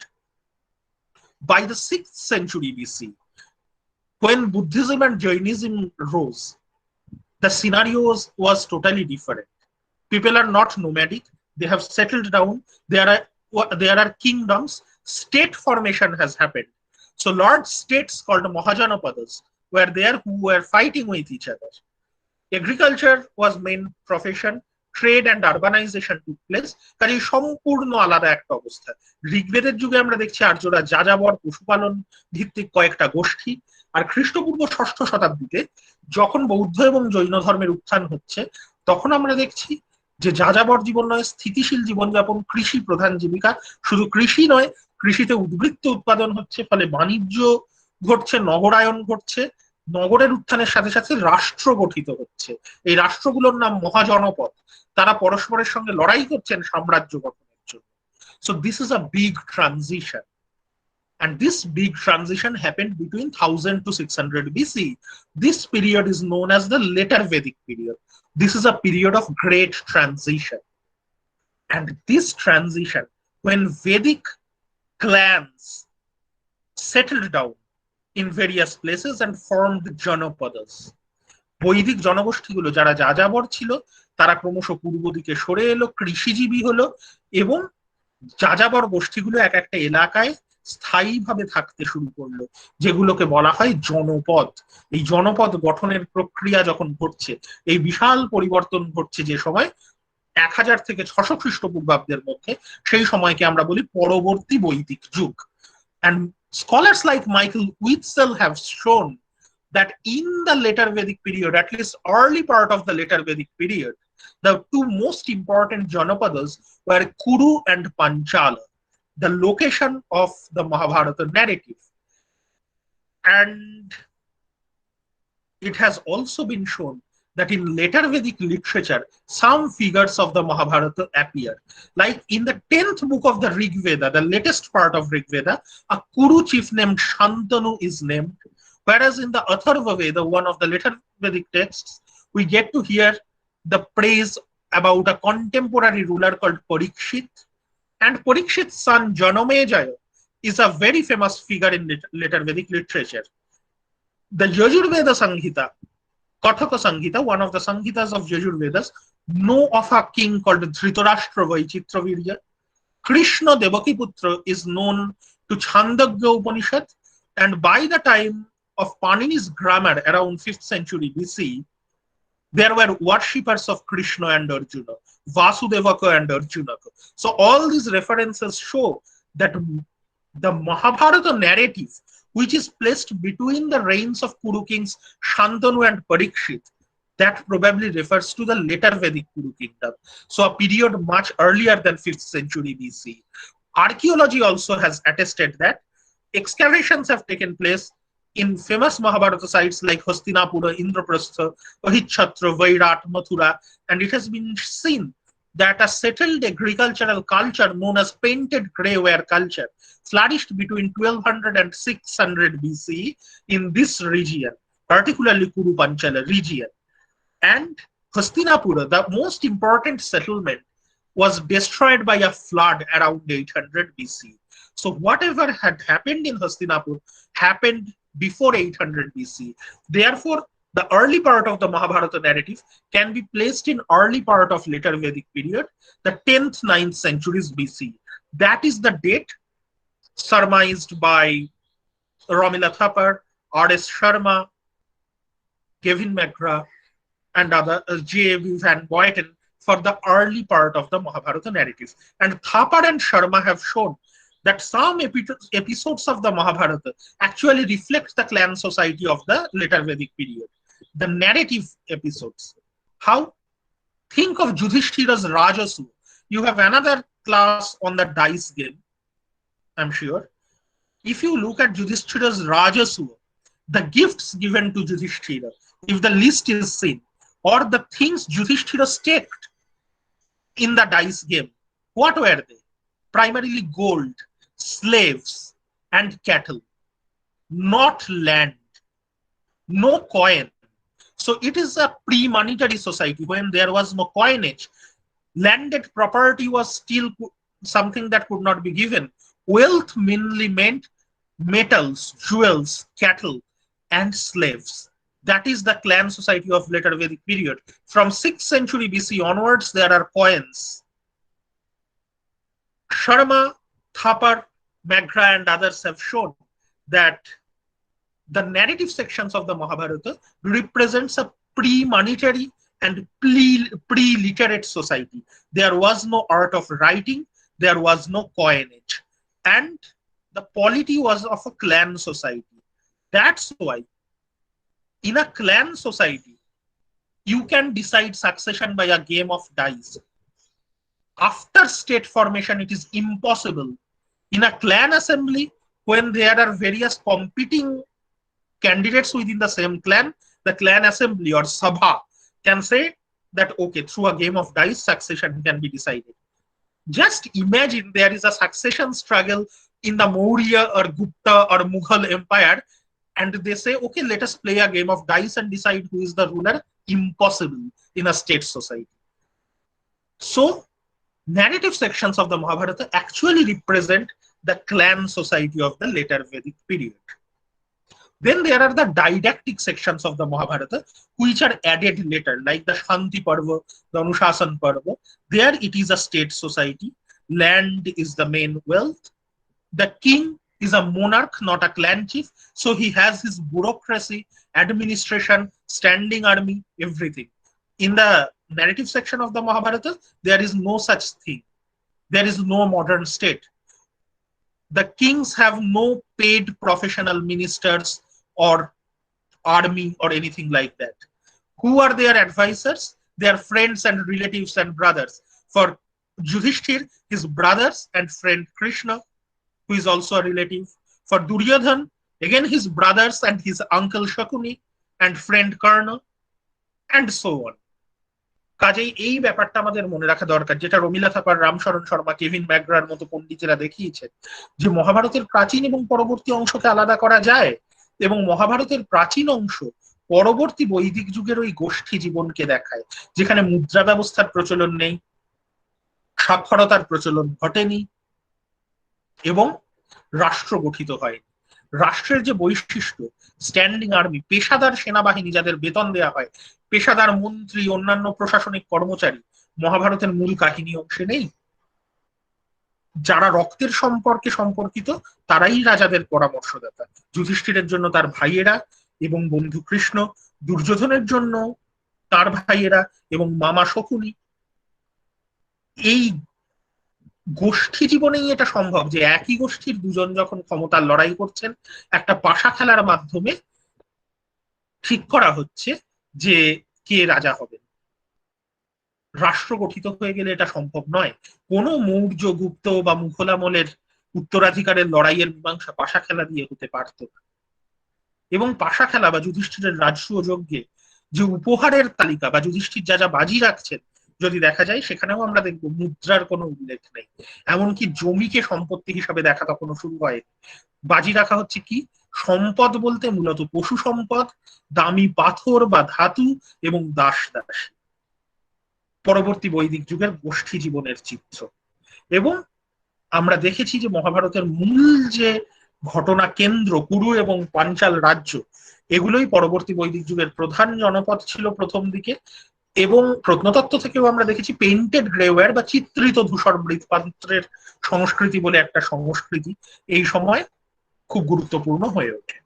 by the 6th century BC, when Buddhism and Jainism rose, the scenario was totally different. People are not nomadic. They have settled down. There are kingdoms. State formation has happened. So large states called Mahajanapadas were there who were fighting with each other. Agriculture was main profession. Trade and urbanization took place. কাজে সম্পূর্ণ আলাদা একটা অবস্থা। ঋগ্বেদের যুগে আমরা দেখছি আর্যরা যাযাবর পশুপালন ভিত্তিক কয়েকটা গোষ্ঠী, আর খ্রিস্টপূর্ব 6ষ্ঠ শতাব্দীতে যখন বৌদ্ধ এবং জৈন ধর্মের উত্থান হচ্ছে তখন আমরা দেখছি যে যাযাবর জীবন নয়, স্থিতিশীল জীবনযাপন, কৃষি প্রধান জীবিকা। শুধু কৃষি নয়, কৃষিতে উদ্বৃত্ত উৎপাদন হচ্ছে, ফলে বাণিজ্য ঘটছে, নগরায়ন ঘটছে। নগরের উত্থানের সাথে সাথে রাষ্ট্র গঠিত হচ্ছে। এই রাষ্ট্রগুলোর নাম মহাজনপদ। তারা পরস্পরের সঙ্গে লড়াই করছেন সাম্রাজ্য গঠনের জন্য। So this is a big transition. And this big transition happened between 1000 to 600 BC. This period is known as the later Vedic period. This is a period of great transition. And this transition, when Vedic clans settled down in various places and formed Janapadas, বৈদিক জনগোষ্ঠীগুলো যারা যাযাবর ছিল তারা ক্রমশ পূর্ব দিকে সরে এলো, কৃষিজীবী হলো, এবং যাযাবর গোষ্ঠীগুলো এক একটা এলাকায় স্থায়ীভাবে থাকতে শুরু করলো, যেগুলোকে বলা হয় জনপদ। এই জনপদ গঠনের প্রক্রিয়া যখন ঘটছে, এই বিশাল পরিবর্তন ঘটছে যে সময় 1000 থেকে 600 খ্রিস্টপূর্বাব্দের মধ্যে, সেই সময়কে আমরা বলি পরবর্তী বৈদিক যুগ। And scholars like Michael Witzel have shown that in the later Vedic period, at least early part of the later Vedic period, the two most important Janapadas were Kuru and Panchala, the location of the Mahabharata narrative. And it has also been shown that in later Vedic literature, some figures of the Mahabharata appear. Like in the 10th book of the Rig Veda, the latest part of Rig Veda, a Kuru chief named Shantanu is named. Whereas in the Atharva Veda, one of the later Vedic texts, we get to hear the praise about a contemporary ruler called Parikshit. And Parikshit's son Janamejaya is a very famous figure in later Vedic literature. The Yajurveda Samhita, Kathaka Samhita, one of the Samhitas of Yajurvedas, know of a king called Dhritarashtra Vaichitravirya. Krishna Devakiputra is known to Chandogya Upanishad, and by the time of Panini's grammar around 5th century BC, there were worshippers of Krishna and Arjuna, Vasudevaka and Arjunaka. So all these references show that the Mahabharata narrative, which is placed between the reigns of Kuru kings Shantanu and Parikshit, that probably refers to the later Vedic Kuru kingdom. So a period much earlier than 5th century BC. Archaeology also has attested that excavations have taken place in famous Mahabharata sites like Hastinapura, Indraprastha, Ahitchhatra, Vairat, Mathura, and it has been seen that a settled agricultural culture known as painted greyware culture flourished between 1200 and 600 BC in this region, particularly Kuru Panchala region. And Hastinapura, the most important settlement, was destroyed by a flood around 800 BC. So whatever had happened in Hastinapur happened before 800 BC. Therefore, the early part of the Mahabharata narrative can be placed in early part of later Vedic period, the 10th, 9th centuries BC. That is the date surmised by Romila Thapar, R.S. Sharma, Kevin McGrath, and other J.A.V. Van Boyten for the early part of the Mahabharata narrative. And Thapar and Sharma have shown that some episodes of the Mahabharata actually reflect the clan society of the later Vedic period. The narrative episodes. How? Think of Yudhishthira's Rajasuya. You have another class on the dice game, I'm sure. If you look at Yudhishthira's Rajasuya, the gifts given to Yudhishthira, if the list is seen, or the things Yudhishthira staked in the dice game, what were they? Primarily gold, slaves, and cattle, not land, no coin. So it is a pre-monetary society when there was no coinage. Landed property was still something that could not be given. Wealth mainly meant metals, jewels, cattle, and slaves. That is the clan society of later Vedic period. From 6th century BC onwards, there are coins. Sharma, Thapar, McGrath, and others have shown that the narrative sections of the Mahabharata represents a pre-monetary and pre-literate society. There was no art of writing, there was no coinage, and the polity was of a clan society. That's why in a clan society, you can decide succession by a game of dice. After state formation, it is impossible. In a clan assembly, when there are various competing candidates within the same clan, the clan assembly or sabha can say that, okay, through a game of dice, succession can be decided. Just imagine there is a succession struggle in the Maurya or Gupta or Mughal empire, and they say, okay, let us play a game of dice and decide who is the ruler. Impossible in a state society. So, narrative sections of the Mahabharata actually represent the clan society of the later Vedic period. Then there are the didactic sections of the Mahabharata, which are added later, like the Shanti Parva, the Anushasan Parva. There it is a state society. Land is the main wealth. The king is a monarch, not a clan chief. So he has his bureaucracy, administration, standing army, everything. In the narrative section of the Mahabharata, there is no such thing. There is no modern state. The kings have no paid professional ministers or army or anything like that. Who are their advisors? Their friends and relatives and brothers. For Yudhishthir, his brothers and friend Krishna, who is also a relative. For Duryodhan, again his brothers and his uncle Shakuni and friend Karna. And so on. কাজেই এই ব্যাপারটা আমাদের মনে রাখা দরকার, যেটা Romila Thapar, Ram Sharan Sharma, Kevin ম্যাকগ্রার মতো পণ্ডিতেরা দেখিয়েছেন, যে মহাভারতের প্রাচীন এবং পরবর্তী অংশকে আলাদা করা যায়, এবং মহাভারতের প্রাচীন অংশ পরবর্তী বৈদিক যুগের ওই গোষ্ঠী জীবনকে দেখায়, যেখানে মুদ্রা ব্যবস্থার প্রচলন নেই, সাক্ষরতার প্রচলন ঘটেনি, এবং রাষ্ট্র গঠিত হয়নি। রাষ্ট্রের যে বৈশিষ্ট্য, স্ট্যান্ডিং আর্মি, পেশাদার সেনাবাহিনী যাদের বেতন দেওয়া হয়, পেশাদার মন্ত্রী, অন্যান্য প্রশাসনিক কর্মচারী, মহাভারতের মূল কাহিনী অংশে নেই। যারা রক্তের সম্পর্কে সম্পর্কিত তারাই রাজাদের পরামর্শদাতা। যুধিষ্ঠিরের জন্য তার ভাইয়েরা এবং বন্ধু কৃষ্ণ, দুর্যোধনের জন্য তার ভাইয়েরা এবং মামা শকুনি। এই গোষ্ঠী জীবনেই এটা সম্ভব যে একই গোষ্ঠীর দুজন যখন ক্ষমতার লড়াই করছেন, একটা পাশা খেলার মাধ্যমে ঠিক করা হচ্ছে যে কে রাজা হবেন। রাষ্ট্র গঠিত হয়ে গেলে এটা সম্ভব নয়। কোনো মৌর্য, গুপ্ত বা মুঘল আমলের উত্তরাধিকারের লড়াইয়ের মীমাংসা পাশা খেলা দিয়ে হতে পারত না। এবং পাশা খেলা বা যুধিষ্ঠিরের রাজসূয় যজ্ঞে যে উপহারের তালিকা বা যুধিষ্ঠির যা যা বাজি রাখছেন, যদি দেখা যায় সেখানেও আমরা দেখবো মুদ্রার কোনো উল্লেখ নেই। এমনকি জমিকে সম্পত্তি হিসাবে দেখা তখনও শুরু হয়নি। বাজি রাখা হচ্ছে কি? সম্পদ বলতে মূলত পশু সম্পদ, দামি পাথর বা ধাতু এবং দাস দাস। পরবর্তী বৈদিক যুগের গোষ্ঠী জীবনের চিত্র। এবং আমরা দেখেছি যে মহাভারতের মূল যে ঘটনা কেন্দ্র, কুরু এবং পাঞ্চাল রাজ্য, এগুলোই পরবর্তী বৈদিক যুগের প্রধান জনপদ ছিল প্রথম দিকে। এবং প্রত্নতত্ত্ব থেকেও আমরা দেখেছি পেইন্টেড গ্রেওয়্যার বা চিত্রিত ধূসর মৃৎপাত্রের সংস্কৃতি বলে একটা সংস্কৃতি এই সময় খুব গুরুত্বপূর্ণ হয়ে ওঠে।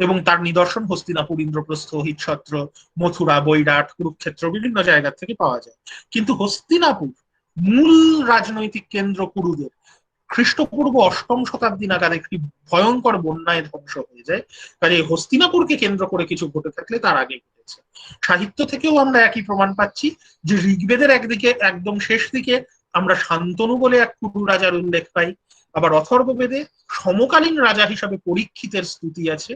এবং তার নিদর্শন হস্তিনাপুর, ইন্দ্রপ্রস্থ, হিতছত্র, মথুরা, বৈরাট, কুরুক্ষেত্র বিভিন্ন জায়গা থেকে পাওয়া যায়। কিন্তু হস্তিনাপুর, মূল রাজনৈতিক কেন্দ্র কুরুদের, খ্রিস্টপূর্ব অষ্টম শতাব্দী নাগাদ একটি ভয়ঙ্কর বন্যায় ধ্বংস হয়ে যায়। কাজে হস্তিনাপুরকে কেন্দ্র করে কিছু ঘটে থাকলে তার আগে ঘটেছে। সাহিত্য থেকেও আমরা একই প্রমাণ পাচ্ছি, যে ঋগ্বেদের একদিকে একদম শেষ দিকে আমরা শান্তনু বলে এক কুরু রাজার উল্লেখ পাই, আবার অথর্ববেদে সমকালীন রাজা হিসাবে পরীক্ষিতের স্তুতি আছে,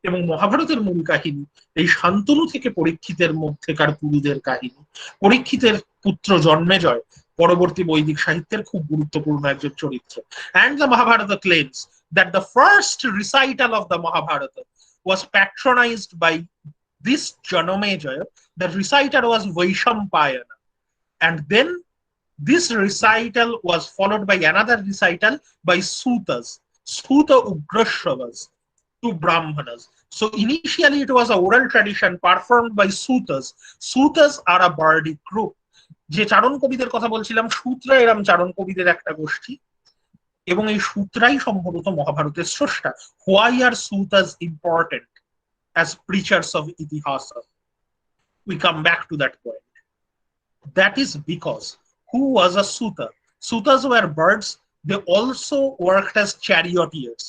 এবং মহাভারতের মূল কাহিনী এই শান্তনু থেকে পরীক্ষিতের মধ্যেকার কুরুদের কাহিনী। পরীক্ষিতের পুত্র জন্মেজয় পরবর্তী বৈদিক সাহিত্যের খুব গুরুত্বপূর্ণ একজন চরিত্র। And the Mahabharata claims that the first recital of the Mahabharata was patronized by this Janamejaya. The reciter was Vaishampayana. And then this recital was followed by another recital by Sutas, Suta Ugrashravas, to Brahmanas. So initially it was a oral tradition performed by Sutas. Sutas are a bardic group. যে চারণ কবিদের কথা বলছিলাম, সূত্রা এরম চারণ কবিদের একটা গোষ্ঠী, এবং এই সূত্রাই সম্ভবত মহাভারতের স্রষ্টা। Why are sutas important as preachers of itihas? We come back to that point. That is because who was a Suta? Sutas were birds. They also worked as charioteers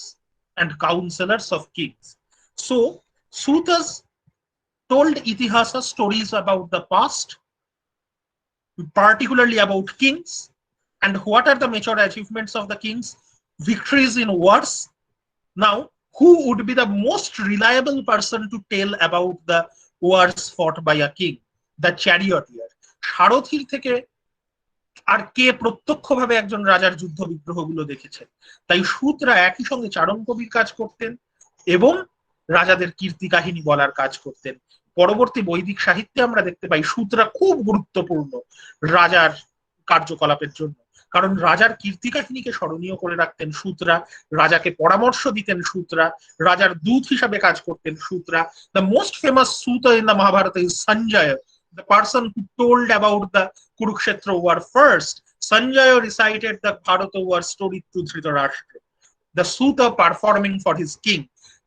and counselors of kings. So Sutas told itihasa, stories about the past, particularly about kings. And what are the major achievements of the kings? Victories in wars. Now, who would be the most reliable person to tell about the wars fought by a king? The charioteer. সারথীর থেকে আর কে প্রত্যক্ষভাবে একজন রাজার যুদ্ধ বিগ্রহগুলো দেখেছেন? তাই সূত্রা একই সঙ্গে চারণ কবির কাজ করতেন এবং রাজাদের কীর্তি কাহিনী বলার কাজ করতেন। পরবর্তী বৈদিক সাহিত্যে আমরা দেখতে পাই সূত্রা খুব গুরুত্বপূর্ণ রাজার কার্যকলাপের জন্য, কারণ রাজার কীর্তি কাহিনীকে স্মরণীয় করে রাখতেন সূত্রা, রাজাকে পরামর্শ দিতেন সূত্রা, রাজার দূত হিসাবে কাজ করতেন সূত্রা। The most famous suta in the Mahabharata is Sanjaya, the person who told about the Kurukshetra war first. Sanjaya recited the Bharata war story to Dhritarashtra, the Suta performing for his king.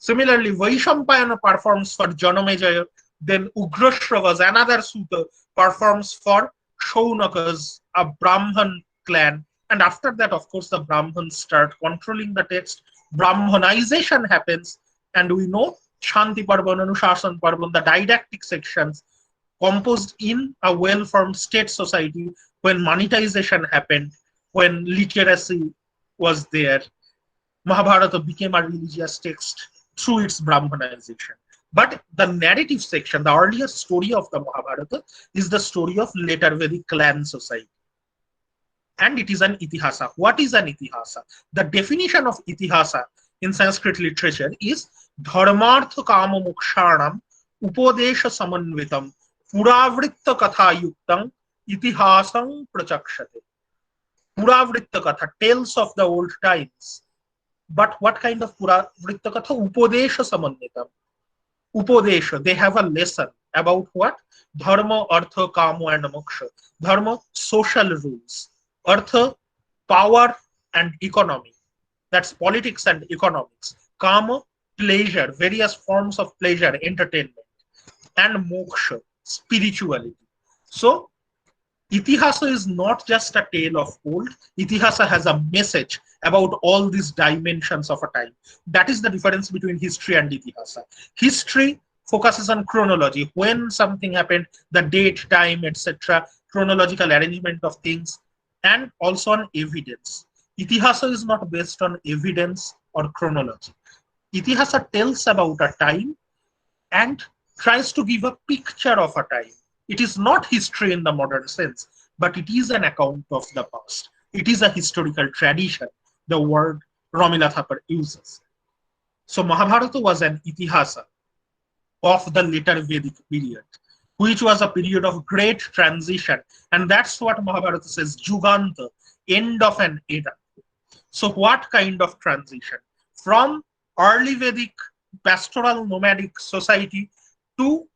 Similarly, Vaishampayana performs for Janamejaya, then Ugrashravas, another Suta, performs for Shaunakas, a Brahman clan. And after that, of course, the Brahmins start controlling the text. Brahmanization happens, and we know Shanti Parvan, Anushasan Parvan, the didactic sections composed in a well-formed state society when monetization happened, when literacy was there. Mahabharata became a religious text through its Brahmanization. But the narrative section, the earliest story of the Mahabharata, is the story of later Vedic clan society. And it is an itihasa. What is an itihasa? The definition of itihasa in Sanskrit literature is dharmartha kama mokshanam upadesha samanvitam puravritta katha yuktam itihasam prachakshate. Puravritta katha, tales of the old times. But what kind of puravritta katha? Upadesha samanvitam. Upadesha, they have a lesson about what? Dharma, artha, kama, and moksha. Dharma, social rules. Artha, power and economy. That's politics and economics. Kama, pleasure, various forms of pleasure, entertainment. And moksha, spirituality. So, Itihasa is not just a tale of old. Itihasa has a message about all these dimensions of a time. That is the difference between history and Itihasa. History focuses on chronology, when something happened, the date, time, etc., chronological arrangement of things, and also on evidence. Itihasa is not based on evidence or chronology. Itihasa tells about a time and tries to give a picture of a time. It is not history in the modern sense, but it is an account of the past. It is a historical tradition, the word Romila Thapar uses. So Mahabharata was an itihasa of the later Vedic period, which was a period of great transition. And that's what Mahabharata says, Juganta, end of an era. So what kind of transition? From early Vedic pastoral nomadic society to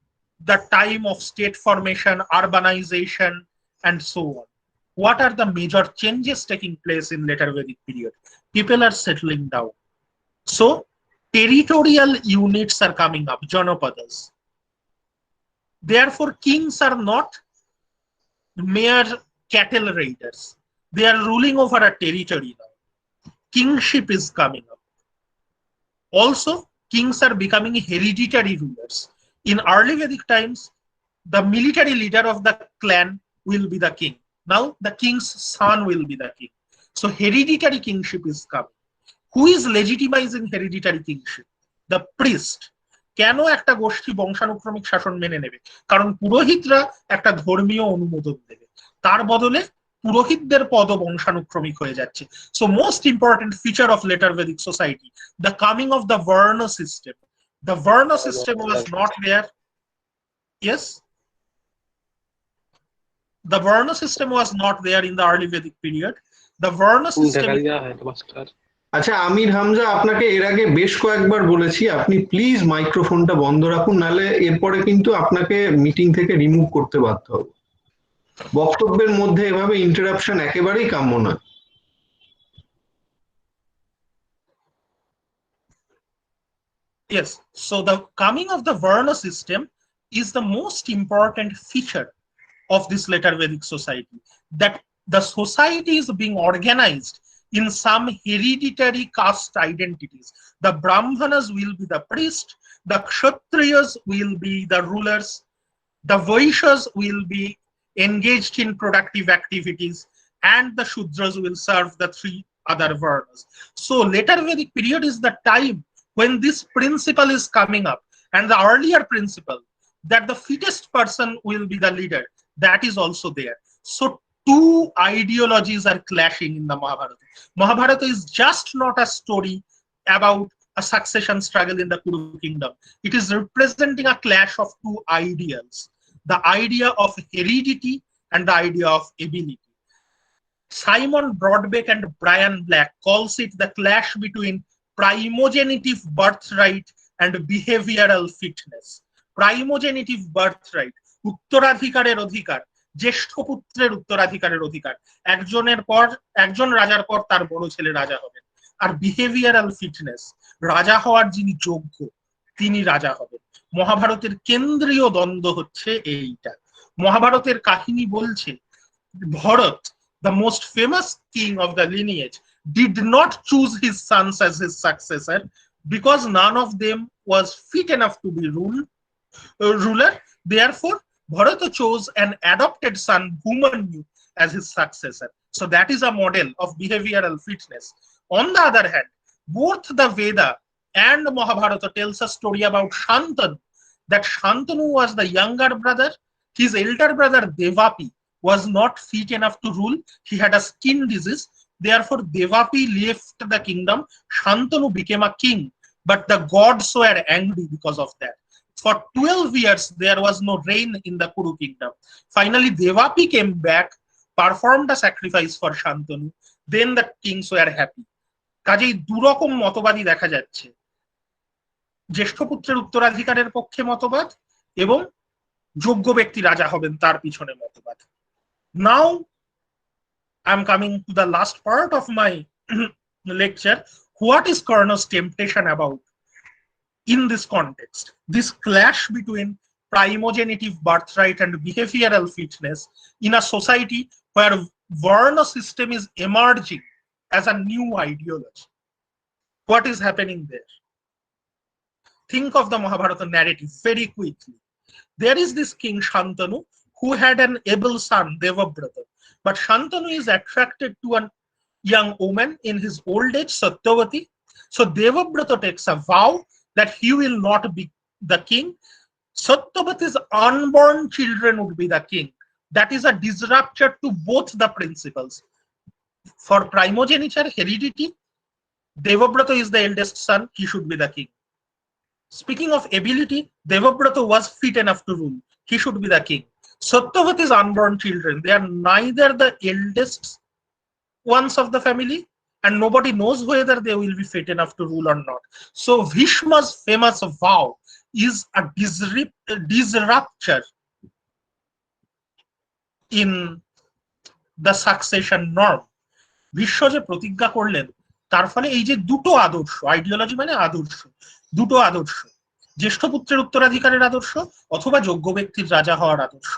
the time of state formation, urbanization, and so on. What are the major changes taking place in later Vedic period? People are settling down. So territorial units are coming up, Janapadas. Therefore, kings are not mere cattle raiders. They are ruling over a territory now. Kingship is coming up. Also, kings are becoming hereditary rulers. In early Vedic times, the military leader of the clan will be the king. Now, the king's son will be the king. So, hereditary kingship is coming. Who is legitimizing hereditary kingship? The priest. কেন একটা গোষ্ঠী বংশানুক্রমিক শাসন মেনে নেবে? কারণ পুরোহিতরা একটা ধর্মীয় অনুমোদন দেবে, তার বদলে পুরোহিতদের পদ বংশানুক্রমিক হয়ে যাচ্ছে। So most important feature of later Vedic society, the coming of the Varna system. The Varna system was not there. Yes, the Varna system was not there in the early Vedic period. The Varna system. আচ্ছা, আমির হামজা, আপনাকে এর আগে বেশ কয়েকবার বলেছি আপনি please মাইক্রোফোনটা বন্ধ রাখুন, নালে এরপরে কিন্তু আপনাকে মিটিং থেকে রিমুভ করতে বাধ্য হব। বক্তব্যের মধ্যে এভাবে ইন্টারাপশন একেবারেই কাম্য না। Yes, so the coming of the Varna system is the most important feature of this later Vedic society, that the society is being organized in some hereditary caste identities. The Brahmanas will be the priest, the Kshatriyas will be the rulers, the Vaishyas will be engaged in productive activities, and the Shudras will serve the three other Varnas. So later Vedic period is the time when this principle is coming up, and the earlier principle that the fittest person will be the leader, that is also there. So two ideologies are clashing in the Mahabharata. Mahabharata is just not a story about a succession struggle in the Kuru kingdom. It is representing a clash of two ideals, the idea of heredity and the idea of ability. Simon Broadbeck and Brian Black calls it the clash between primogenitive birthright and behavioral fitness. Primogenitive birthright, উত্তরাধিকারের অধিকার, জ্যেষ্ঠ পুত্রের উত্তরাধিকারের অধিকার, একজন রাজার পর তার বড় ছেলে রাজা হবেন। আর বিহেভিয়ারাল ফিটনেস, রাজা হওয়ার যিনি যোগ্য তিনি রাজা হবেন। মহাভারতের কেন্দ্রীয় দ্বন্দ্ব হচ্ছে এইটা। মহাভারতের কাহিনী বলছে Bharat, the most famous king of the lineage, did not choose his sons as his successor because none of them was fit enough to be ruler. Therefore, Bharata chose an adopted son, Bhumanyu, as his successor. So that is a model of behavioral fitness. On the other hand, both the Veda And Mahabharata tells a story about Shantanu, that Shantanu was the younger brother. His elder brother Devapi was not fit enough to rule. He had a skin disease. Therefore, Devapi left the kingdom. Shantanu became a king, but the gods were angry because of that. For 12 years, there was no rain in the Kuru kingdom. Finally, Devapi came back, performed a sacrifice for Shantanu. Then the kings were happy. কাজেই দুরকম মতবাদই দেখা যাচ্ছে, জ্যেষ্ঠ পুত্রের উত্তরাধিকারের পক্ষে মতবাদ এবং যোগ্য ব্যক্তি রাজা হবেন তার পিছনে মতবাদ। Now I am coming to the last part of my lecture. What is Karna's temptation about in this context? This clash between primogenitive birthright and behavioral fitness in a society where Varna system is emerging as a new ideology. What is happening there? Think of the Mahabharata narrative very quickly. There is this king Shantanu who had an able son Devabrata, but Shantanu is attracted to a young woman in his old age, Satyavati. So Devabrata takes a vow that he will not be the king. Satyavati's unborn children would be the king. That is a disruption to both the principles. For primogeniture, heredity, Devabrata is the eldest son, he should be the king. Speaking of ability, Devabrata was fit enough to rule, he should be the king. Satyavati's unborn children, they are neither the eldest ones of the family, and nobody knows whether they will be fit enough to rule or not. So Bhishma's famous vow is a disrupture in the succession norm. Bhishma যে প্রতিজ্ঞা করলেন, তার ফলে এই যে দুটো আদর্শ, ideology মানে আদর্শ, দুটো আদর্শ, জ্যেষ্ঠ পুত্রের উত্তরাধিকারের আদর্শ অথবা যোগ্য ব্যক্তির রাজা হওয়ার আদর্শ,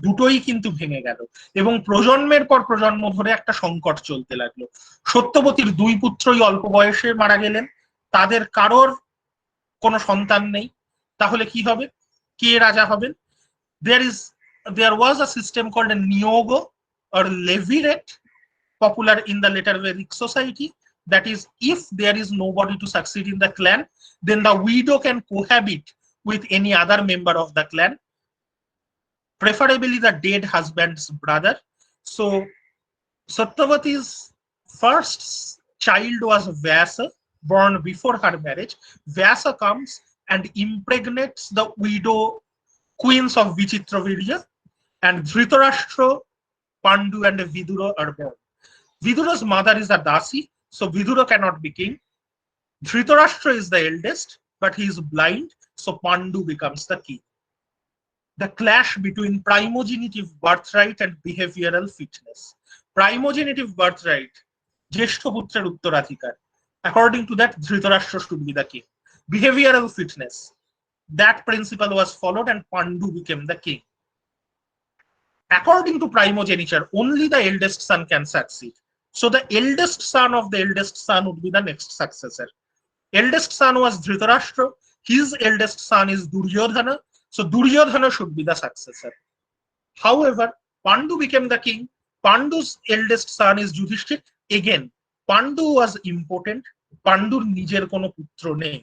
দুটোই কিন্তু ভেঙে গেল এবং প্রজন্মের পর প্রজন্ম ধরে একটা সংকট চলতে লাগলো। সত্যবতীর দুই পুত্রই অল্প বয়সে মারা গেলেন, তাদের কারোর কোনো সন্তান নেই, তাহলে কি হবে, কে রাজা হবেন? There was a system called a niyogo or levirate, popular in the later Vedic society. That is, if there is nobody to succeed in the clan, then the widow can cohabit with any other member of the clan, preferably the dead husband's brother. So Satyavati's first child was Vyasa, born before her marriage. Vyasa comes and impregnates the widow queens of Vichitravirya, and Dhritarashtra, Pandu, and Vidura are born. Vidura's mother is a Dasi, so Vidura cannot be king. Dhritarashtra is the eldest, but he is blind, so Pandu becomes the king. The clash between primogenitive birthright and behavioral fitness. Primogenitive birthright, জ্যেষ্ঠ পুত্রের উত্তরাধিকার. According to that, Dhritarashtra should be the king. Behavioral fitness, that principle was followed and Pandu became the king. According to primogeniture, only the eldest son can succeed. So the eldest son of the eldest son would be the next successor. Eldest son was Dhritarashtra, his eldest son is Duryodhana, so Duryodhana should be the successor. However, Pandu became the king. Pandu's eldest son is Yudhishthir. Again, Pandu was important. Pandur নিজের কোনো পুত্র নেই।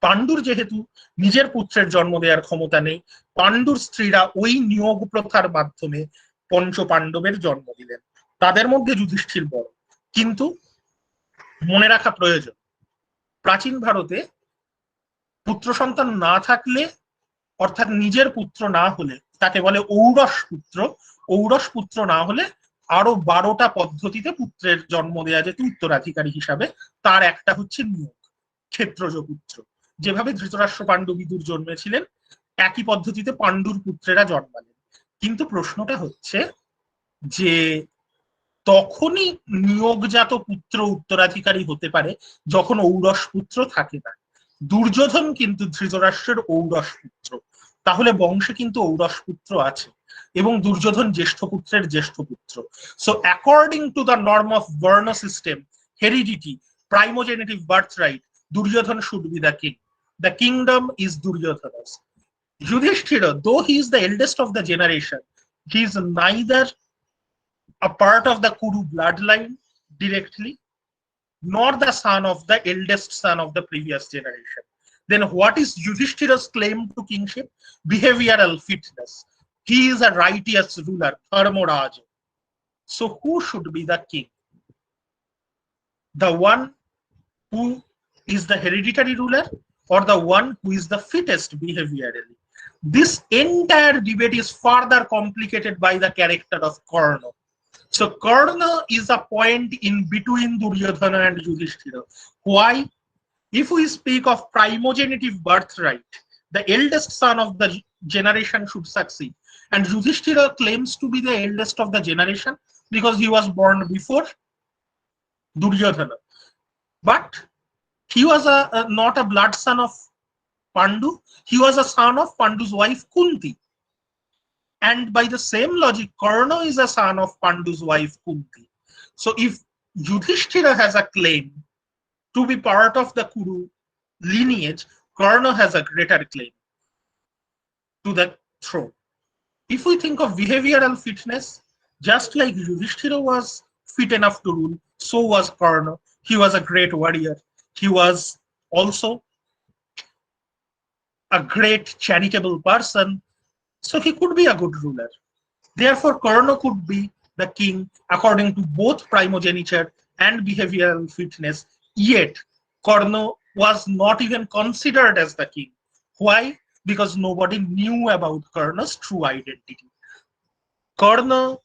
পাণ্ডুর যেহেতু নিজের পুত্রের জন্ম দেওয়ার ক্ষমতা নেই, পাণ্ডুর স্ত্রীরা ওই নিয়োগ প্রথার মাধ্যমে পঞ্চ পাণ্ডবের জন্ম দিলেন। তাদের মধ্যে যুধিষ্ঠির বড়। কিন্তু মনে রাখা প্রয়োজন, প্রাচীন ভারতে পুত্র সন্তান না থাকলে, অর্থাৎ নিজের পুত্র না হলে, তাকে বলে ঔরস পুত্র। ঔরস পুত্র না হলে আরো 12টা পদ্ধতিতে পুত্রের জন্ম দেওয়া যেত উত্তরাধিকারী হিসাবে। তার একটা হচ্ছে নিয়োগ, ক্ষেত্রজ পুত্র। যেভাবে ধৃতরাষ্ট্র পাণ্ডু বিদুর জন্মেছিলেন, একই পদ্ধতিতে পাণ্ডুর পুত্রেরা জন্মালেন। কিন্তু প্রশ্নটা হচ্ছে যে তখনই নিয়োগজাত পুত্র উত্তরাধিকারী হতে পারে যখন ঔরস পুত্র থাকে না। দুর্যোধন কিন্তু ধৃতরাষ্ট্রের ঔরস পুত্র, তাহলে বংশে কিন্তু ঔরস পুত্র আছে এবং দুর্যোধন জ্যেষ্ঠ পুত্রের জ্যেষ্ঠ পুত্র। So according to the norm of varna system, heredity, primogenitive birthright, Duryodhana should be the king. The kingdom is Duryodhana's. Yudhishthira, though he is the eldest of the generation, he is neither a part of the Kuru bloodline directly, nor the son of the eldest son of the previous generation. Then what is Yudhishthira's claim to kingship? Behavioral fitness. He is a righteous ruler, Dharmaraj. So who should be the king? The one who is the hereditary ruler, or the one who is the fittest behaviorally? This entire debate is further complicated by the character of Karna. So Karna is a point in between Duryodhana and Yudhishthira. Why? If we speak of primogenitive birthright, the eldest son of the generation should succeed. And Yudhishthira claims to be the eldest of the generation because he was born before Duryodhana. But he was not a blood son of Pandu. He was a son of Pandu's wife Kunti. And by the same logic, Karna is a son of Pandu's wife Kunti. So if Yudhishthira has a claim to be part of the Kuru lineage, Karna has a greater claim to the throne. If we think of behavioral fitness, just like Yudhishthira was fit enough to rule, so was Karna. He was a great warrior. He was also a great charitable person, so he could be a good ruler. Therefore, Karna could be the king according to both primogeniture and behavioral fitness, yet Karna was not even considered as the king. Why? Because nobody knew about Karna's true identity. Karna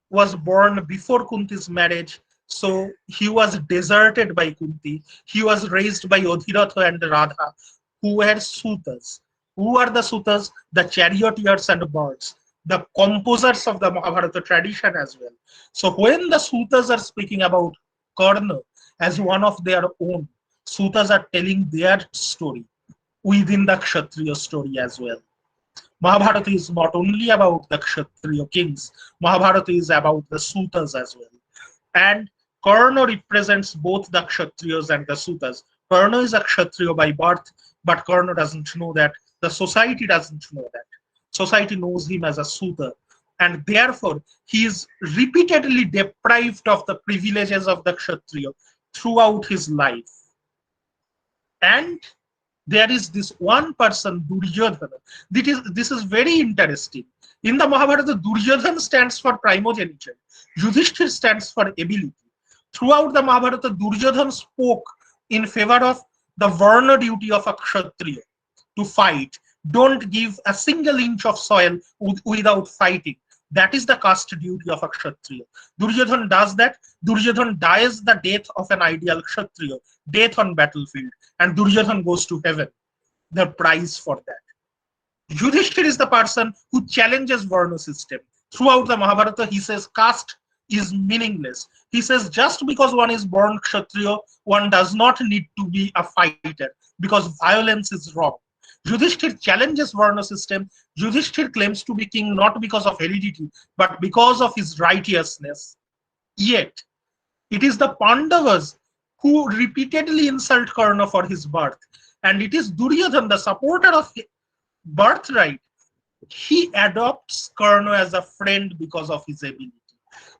was born before Kunti's marriage, so he was deserted by Kunti. He was raised by Odhiratha and Radha, who were Sutas. Who are the Sutas? The charioteers and birds, the composers of the Mahabharata tradition as well. So when the Sutas are speaking about Karna as one of their own, Sutas are telling their story within the Kshatriya story as well. Mahabharata is not only about the Kshatriya kings, Mahabharata is about the Sutas as well. And Karna represents both the Kshatriyas and the Sutas. Karna is a Kshatriya by birth, but Karna doesn't know that. The society doesn't know that. Society knows him as a Suta. And therefore, he is repeatedly deprived of the privileges of the Kshatriya throughout his life. And there is this one person, Duryodhana. This is very interesting. In the Mahabharata, Duryodhana stands for primogeniture. Yudhishthir stands for ability. Throughout the Mahabharata, Duryodhana spoke in favor of the Varna duty of a Kshatriya to fight. Don't give a single inch of soil without fighting. That is the caste duty of a Kshatriya. Duryodhana does that. Duryodhana dies the death of an ideal Kshatriya, death on battlefield, and Duryodhana goes to heaven. The prize for that. Yudhishthir is the person who challenges Varna system. Throughout the Mahabharata, he says caste is meaningless. He says just because one is born Kshatriya, one does not need to be a fighter because violence is wrong. Yudhishthir challenges Varna system. Yudhishthir claims to be king not because of heredity, but because of his righteousness. Yet, it is the Pandavas who repeatedly insult Karna for his birth. And it is Duryodhana, the supporter of birthright. He adopts Karna as a friend because of his ability.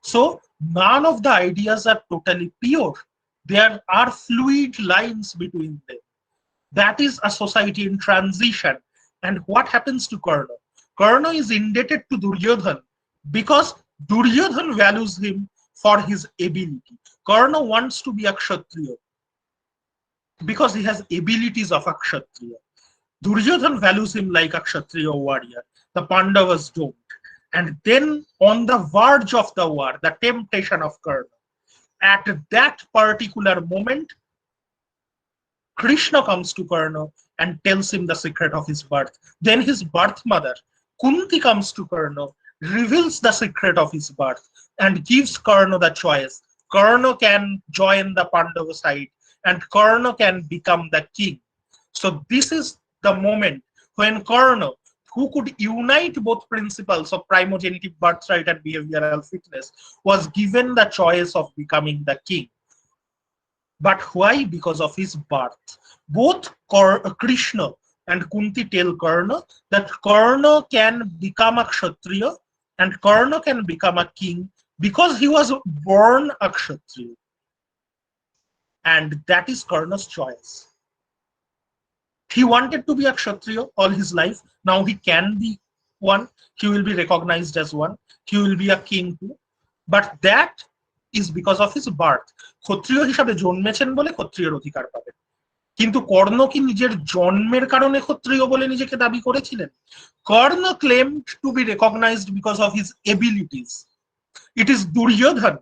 So, none of the ideas are totally pure. There are fluid lines between them. That is a society in transition. And what happens to Karna? Karna is indebted to Duryodhana because Duryodhana values him for his ability. Karna wants to be a Kshatriya because he has abilities of a Kshatriya. Duryodhana values him like a Kshatriya warrior. The Pandavas don't. And then on the verge of the war, the temptation of Karna, at that particular moment, Krishna comes to Karna and tells him the secret of his birth. Then his birth mother, Kunti, comes to Karna, reveals the secret of his birth, and gives Karna the choice. Karna can join the Pandava side, and Karna can become the king. So this is the moment when Karna, who could unite both principles of primogenitive birthright and behavioral fitness, was given the choice of becoming the king. But why? Because of his birth. Both Krishna and Kunti tell Karna that Karna can become a Kshatriya and Karna can become a king because he was born a Kshatriya. and that is Karna's choice. He wanted to be a Kshatriya all his life. Now he can be one. He will be recognized as one. He will be a king too. But that is because of his birth. ক্ষত্রিয় হিসাবে জন্মেছেন বলে ক্ষত্রিয়ের অধিকার পাবেন। কিন্তু কর্ণ কি নিজের জন্মের কারণে ক্ষত্রিয় বলে নিজেকে দাবি করেছিলেন? কর্ণ claimed to be recognized because of his abilities. It is Duryodhan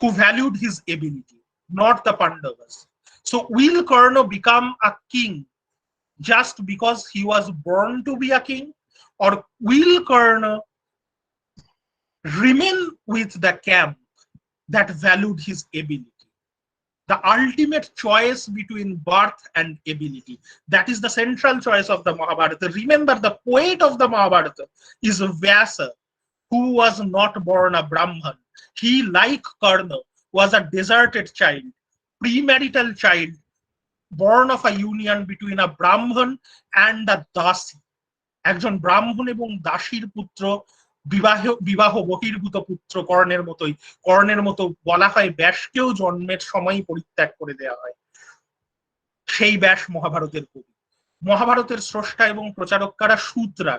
who valued his ability, not the Pandavas. So will Karna become a king just because he was born to be a king, or will Karna remain with the camp that valued his ability? The ultimate choice between birth and ability, that is the central choice of the Mahabharata. Remember, the poet of the Mahabharata is Vyasa, who was not born a Brahman. He, like Karna, was a deserted child, premarital child, born of a union between a Brahman and a Dasi. একজন ব্রাহ্মণ এবং দাসীর পুত্র, বিবাহ বহির্ভূত পুত্র কর্ণের মতো বলা হয় ব্যাসকেও জন্মের সময় পরিত্যাগ করে দেওয়া হয়। সেই ব্যাস মহাভারতের কবি। মহাভারতের স্রষ্টা এবং প্রচারক কারা? শূদ্রা।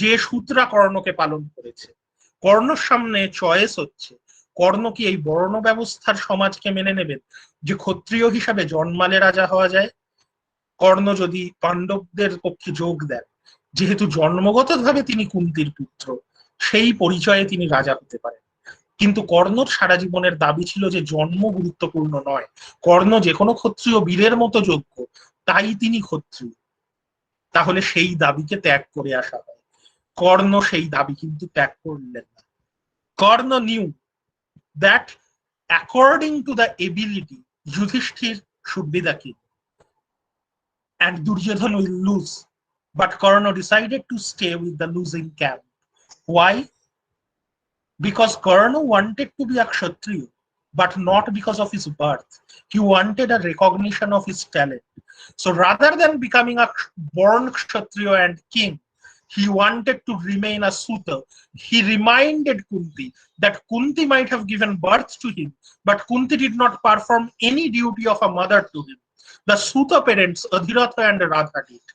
যে শূদ্রা কর্ণকে পালন করেছে। কর্ণর সামনে চয়েস হচ্ছে, কর্ণ কি এই বর্ণ ব্যবস্থার সমাজকে মেনে নেবেন যে ক্ষত্রিয় হিসাবে জন্মালে রাজা হওয়া যায়? কর্ণ যদি পাণ্ডবদের পক্ষে যোগ দেন, যেহেতু জন্মগতভাবে তিনি কুন্তির পুত্র, সেই পরিচয়ে তিনি রাজা হতে পারেন। কিন্তু কর্ণর সারা জীবনের দাবি ছিল যে জন্ম গুরুত্বপূর্ণ নয়, কর্ণ যে কোনো ক্ষত্রিয় বীরের মতো যোগ্য, তাই তিনি ক্ষত্রিয়। তাহলে সেই দাবিকে ত্যাগ করে আসা হয়। কর্ণ সেই দাবি কিন্তু ত্যাগ করলেন না। কর্ণ knew that according to the ability, Yudhishthir should be the king and Duryodhan will lose. But Karna decided to stay with the losing camp. Why? Because Karna wanted to be a Kshatriya, but not because of his birth. He wanted a recognition of his talent. So rather than becoming a born Kshatriya and king, he wanted to remain a Suta. He reminded Kunti that Kunti might have given birth to him, but Kunti did not perform any duty of a mother to him. The Suta parents, Adhiratha and Radha, did.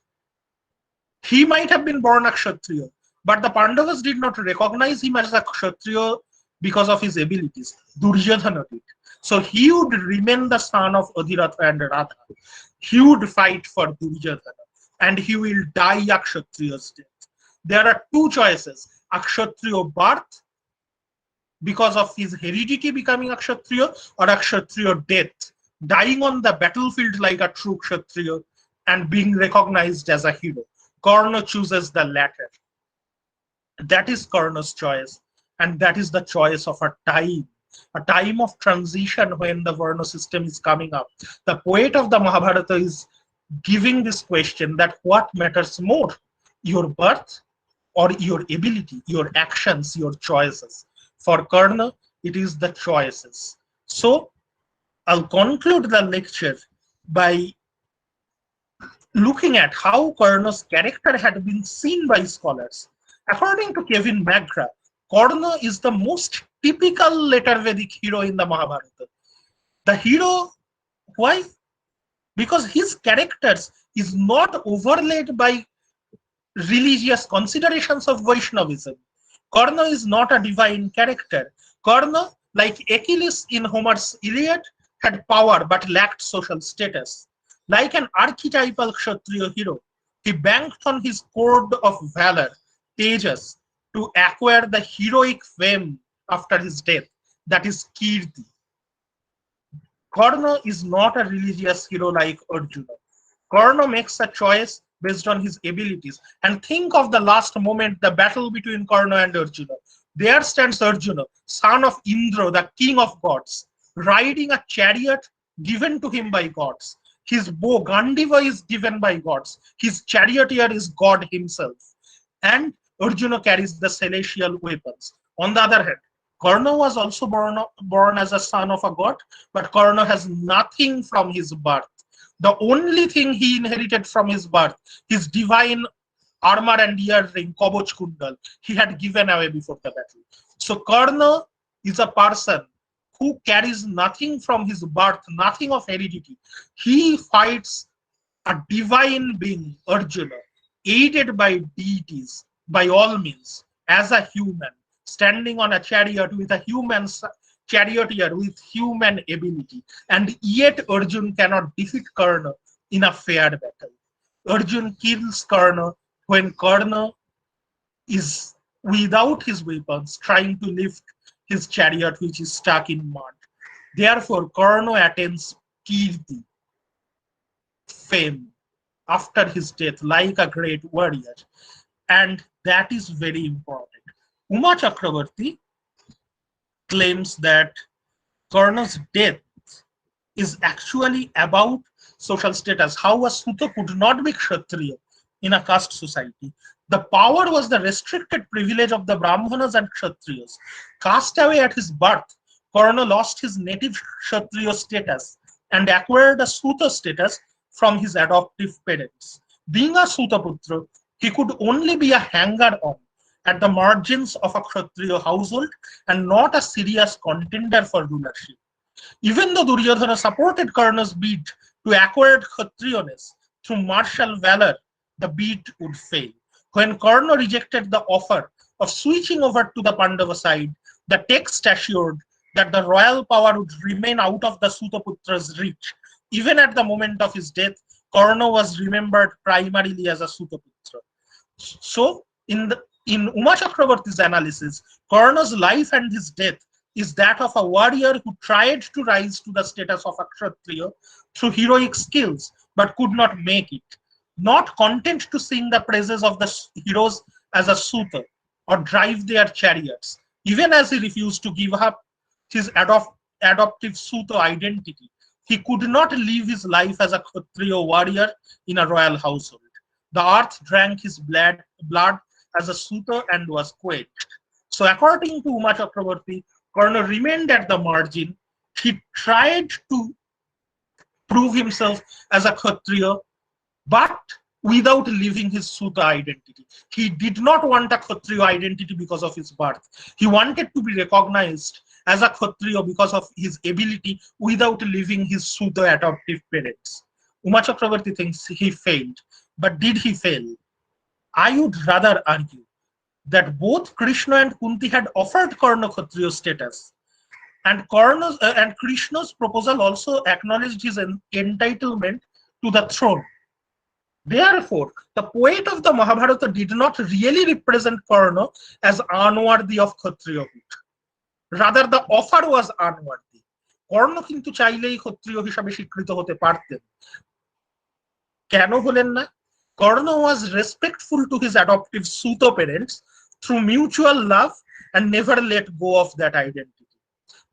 He might have been born a Kshatriya, but the Pandavas did not recognize him as a Kshatriya because of his abilities. Duryodhana did. So he would remain the son of Adhiratha and Radha. He would fight for Duryodhana and he will die a Kshatriya's death. There are two choices: a Kshatriya birth because of his heredity becoming a Kshatriya, or a Kshatriya death, dying on the battlefield like a true Kshatriya and being recognized as a hero. Karna chooses the latter. That is Karna's choice, and that is the choice of a time of transition when the Varna system is coming up. The poet of the Mahabharata is giving this question, that what matters more, your birth or your ability, your actions, your choices? For Karna, it is the choices. So I'll conclude the lecture by looking at how Karna's character had been seen by scholars. According to Kevin Magra, Karna is the most typical later Vedic hero in the Mahabharata. The hero, why? Because his characters is not overlaid by religious considerations of Vaishnavism. Karna is not a divine character. Karna, like Achilles in Homer's Iliad, had power but lacked social status. Like an archetypal Kshatriya hero, he banked on his cord of valor, Tejas, to acquire the heroic fame after his death, that is Kirti. Karna is not a religious hero like Arjuna. Karna makes a choice based on his abilities. And think of the last moment, the battle between Karna and Arjuna. There stands Arjuna, son of Indra, the king of gods, riding a chariot given to him by gods. His bow Gandiva is given by gods. His charioteer is God himself. And Arjuna carries the celestial weapons. On the other hand, Karna was also born as a son of a god, but Karna has nothing from his birth. The only thing he inherited from his birth, his divine armor and earring, Kabach Kundal, he had given away before the battle. So Karna is a person who carries nothing from his birth, nothing of heredity. He fights a divine being, Arjuna, aided by deities, by all means, as a human, standing on a chariot with a human charioteer with human ability. And yet Arjun cannot defeat Karna in a fair battle. Arjun kills Karna when Karna is without his weapons, trying to lift his chariot which is stuck in mud. Therefore, Karna attains Kirti, fame, after his death, like a great warrior. And that is very important. Uma Chakravarti claims that Karna's death is actually about social status, how a Suta could not be Kshatriya in a caste society. The power was the restricted privilege of the Brahmanas and Kshatriyas. Cast away at his birth, Karna lost his native Kshatriya status and acquired a Suta status from his adoptive parents. Being a Sutaputra, he could only be a hanger-on at the margins of a Kshatriya household and not a serious contender for rulership. Even though Duryodhana supported Karna's bid to acquire Kshatriyaness through martial valor, the bid would fail. When Karna rejected the offer of switching over to the Pandava side, the text assured that the royal power would remain out of the Sutaputra's reach. Even at the moment of his death, Karna was remembered primarily as a Sutaputra. So, in Uma Chakravarti's analysis, Karna's life and his death is that of a warrior who tried to rise to the status of a Kshatriya through heroic skills but could not make it. Not content to sing the praises of the heroes as a Suta or drive their chariots, even as he refused to give up his adoptive Suta identity, he could not live his life as a Kshatriya warrior in a royal household. The earth drank his blood as a Suta and was quenched. So according to Uma Chakravarti, Karna remained at the margin. He tried to prove himself as a Kshatriya, but without leaving his Suta identity. He did not want a Kshatriya identity because of his birth. He wanted to be recognized as a Kshatriya because of his ability without leaving his Suta adoptive parents. Uma Chakravarti thinks he failed. But did he fail? I would rather argue that both Krishna and Kunti had offered Karna Kshatriya status. And Krishna's proposal also acknowledged his entitlement to the throne. Therefore, the poet of the Mahabharata did not really represent Karna as unworthy of Kshatriyahood. Rather, the offer was unworthy. Karna কিন্তু চাইলেই ক্ষত্রিয় হিসাবে স্বীকৃত হতে পারতেন। কেন হলেন না? Karna was respectful to his adoptive Suta parents through mutual love and never let go of that identity.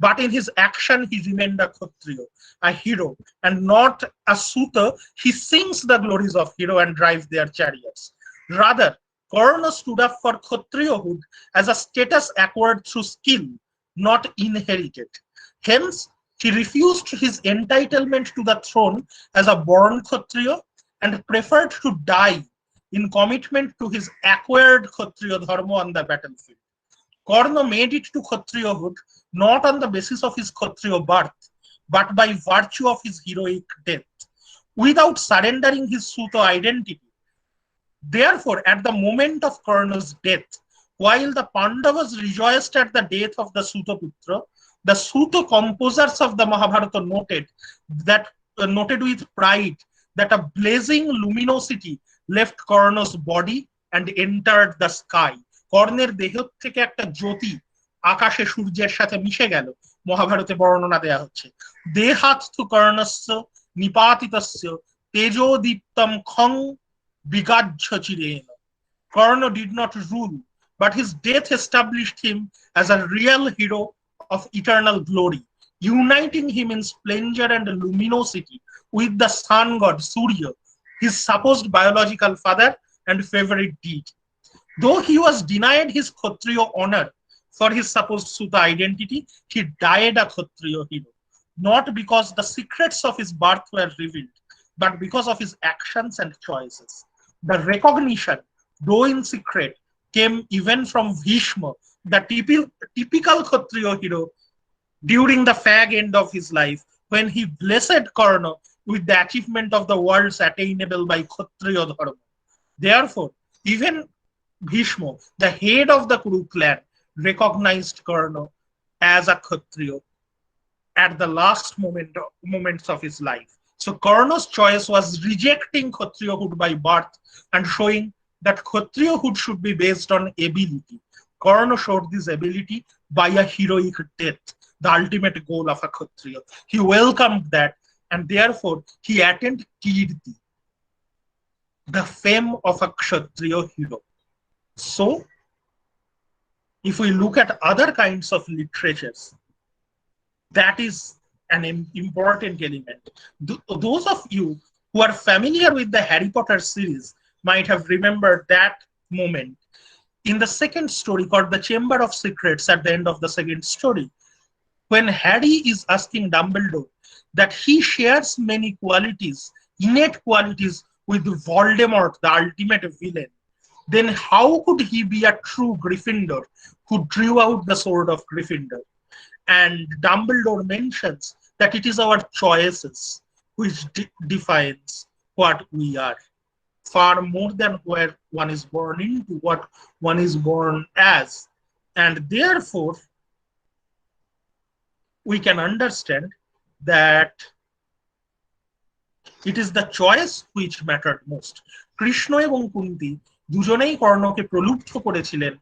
But in his action, he remained a Kshatriya, a hero, and not a Suta. He sings the glories of hero and drives their chariots. Rather, Karna stood up for Kshatriyahood as a status acquired through skill, not inherited. Hence, he refused his entitlement to the throne as a born Kshatriya and preferred to die in commitment to his acquired Kshatriya dharma on the battlefield. Karna made it to Kshatriyahood not on the basis of his Kshatriya birth, but by virtue of his heroic death, without surrendering his Suta identity. Therefore, at the moment of Karna's death, while the Pandavas rejoiced at the death of the Sutaputra, the Suta composers of the Mahabharata noted with pride that a blazing luminosity left Karna's body and entered the sky. কর্ণের দেহ থেকে একটা জ্যোতি আকাশে সূর্যের সাথে মিশে গেল, মহাভারতে বর্ণনা দেয়া হচ্ছে। দেহাত্থু কর্ণস্য নিপাতিতস্য তেজোদীপ্তম খং বিগাহ্য চিরেণ। Karna did not rule, but his death established him as a real hero of eternal glory, uniting him in splendor and luminosity with the sun god Surya, his supposed biological father and favorite deity. Though he was denied his Kshatriya honor for his supposed Suta identity, he died a Kshatriya hero, not because the secrets of his birth were revealed, but because of his actions and choices. The recognition, though in secret, came even from Bhishma, the typical Kshatriya hero, during the fag end of his life, when he blessed Karna with the achievement of the worlds attainable by Kshatriya Dharma. Therefore, even Bhishma, the head of the Kuru clan, recognized Karna as a Kshatriya at the last moments of his life. So Karna's choice was rejecting Kshatriyahood by birth and showing that Kshatriyahood should be based on ability. Karna showed this ability by a heroic death, the ultimate goal of a Kshatriya. He welcomed that, and therefore he attained Kirti, the fame of a Kshatriya hero. So, if we look at other kinds of literatures, that is an important element. Those of you who are familiar with the Harry Potter series might have remembered that moment in the second story called The Chamber of Secrets. At the end of the second story, when Harry is asking Dumbledore that he shares many qualities, innate qualities, with Voldemort, the ultimate villain, then how could he be a true Gryffindor who drew out the sword of Gryffindor? And Dumbledore mentions that it is our choices which defines what we are, far more than where one is born into, what one is born as. And therefore, we can understand that it is the choice which mattered most. Krishna এবং কুন্তি দুজনেই কর্ণকে প্রলুব্ধ করেছিলেন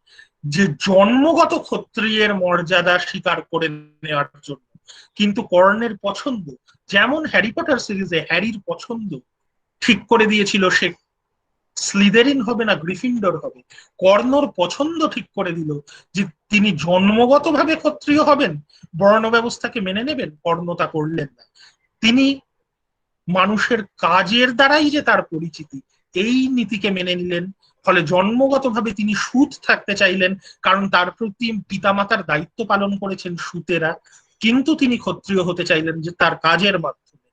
যে জন্মগত ক্ষত্রিয়ের মর্যাদা স্বীকার করে নেওয়ার জন্য, কিন্তু কর্ণের পছন্দ, যেমন হ্যারি পটার সিরিজে হ্যারির পছন্দ ঠিক করে দিয়েছিল সে স্লিদেরিন হবে না গ্রিফিন্ডর হবে, কর্ণর পছন্দ ঠিক করে দিল যে তিনি জন্মগতভাবে ক্ষত্রিয় হবেন, বর্ণ ব্যবস্থাকে মেনে নেবেন। কর্ণ তা করলেন না। তিনি মানুষের কাজের দ্বারাই যে তার পরিচিতি, এই নীতিকে মেনে নিলেন। ফলে জন্মগতভাবে তিনি সুত থাকতে চাইলেন, কারণ তার প্রতি পিতামাতার দায়িত্ব পালন করেছেন সুতেরা, কিন্তু তিনি ক্ষত্রিয় হতে চাইলেন যে তার কাজের মাধ্যমে,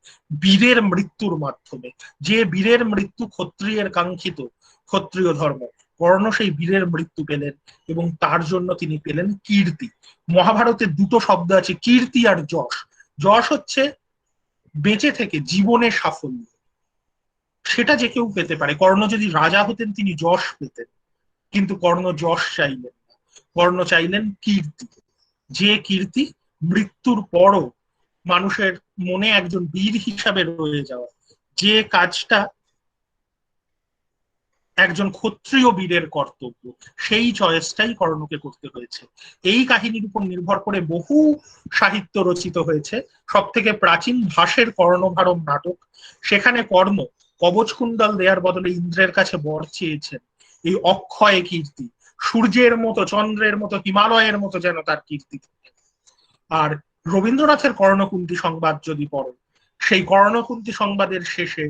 বীরের মৃত্যুর মাধ্যমে। যে বীরের মৃত্যু ক্ষত্রিয়ের কাঙ্ক্ষিত, ক্ষত্রিয় ধর্ম। কর্ণ সেই বীরের মৃত্যু পেলেন এবং তার জন্য তিনি পেলেন কীর্তি। মহাভারতে দুটো শব্দ আছে, কীর্তি আর যশ। যশ হচ্ছে বেঁচে থেকে জীবনের সাফল্য, সেটা যে কেউ পেতে পারে। কর্ণ যদি রাজা হতেন তিনি যশ পেতেন, কিন্তু কর্ণ যশ চাইলেন না, কর্ণ চাইলেন কীর্তি। যে কীর্তি মৃত্যুর পরও মানুষের মনে একজন বীর হিসাবে রয়ে যাওয়া, যে কাজটা একজন ক্ষত্রিয় বীরের কর্তব্য, সেই চয়েসটাই কর্ণকে করতে হয়েছে। এই কাহিনীর উপর নির্ভর করে বহু সাহিত্য রচিত হয়েছে। সব থেকে প্রাচীন ভাসের কর্ণভারম নাটক, সেখানে কর্ণ কবচ কুণ্ডল দেওয়ার বদলে ইন্দ্রের কাছে বর চেয়েছেন এই অক্ষয় কীর্তি, সূর্যের মতো, চন্দ্রের মতো, হিমালয়ের মতো যেন তার কীর্তি থাকে। আর রবীন্দ্রনাথের কর্ণকুন্তী সংবাদ যদি পড়ো, সেই কর্ণকুন্তী সংবাদের শেষে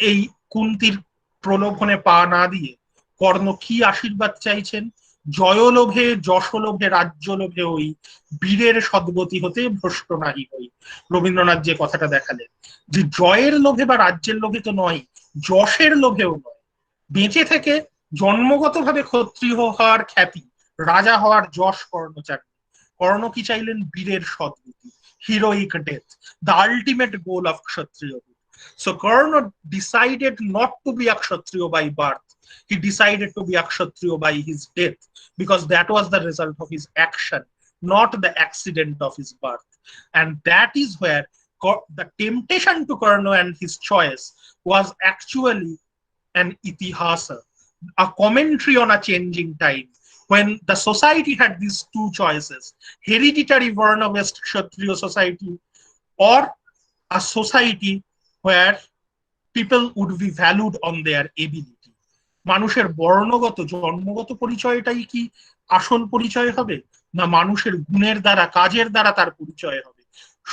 এই কুন্তির প্রলোভনে পা না দিয়ে কর্ণ কি আশীর্বাদ চাইছেন? জয়লোভে যশলোভে রাজ্যলোভে ওই বীরের সদ্গতি হতে ভ্রষ্ট নাহি হই। রবীন্দ্রনাথ যে কথাটা দেখালেন যে জয়ের লোভে বা রাজ্যের লোভে তো নয়, যশের লোভেও নয়, বেঁচে থেকে জন্মগতভাবে ক্ষত্রিয় হওয়ার খ্যাতি, রাজা হওয়ার যশ কর্ণ চান। কর্ণ কি চাইলেন? বীরের সদ্গতি, heroic death, the ultimate goal of Kshatriya. So Karna decided not to be a Kshatriya by birth. He decided to be a Kshatriya by his death, because that was the result of his action, not the accident of his birth. And that is where the temptation to Karna and his choice was actually an itihasa, a commentary on a changing time, when the society had these two choices: hereditary Varna-based Kshatriya society, or a society where people would be valued on their ability. মানুষের বর্ণগত জন্মগত পরিচয়টাই কি আসল পরিচয় হবে, না মানুষের গুণের দ্বারা, কাজের দ্বারা তার পরিচয় হবে?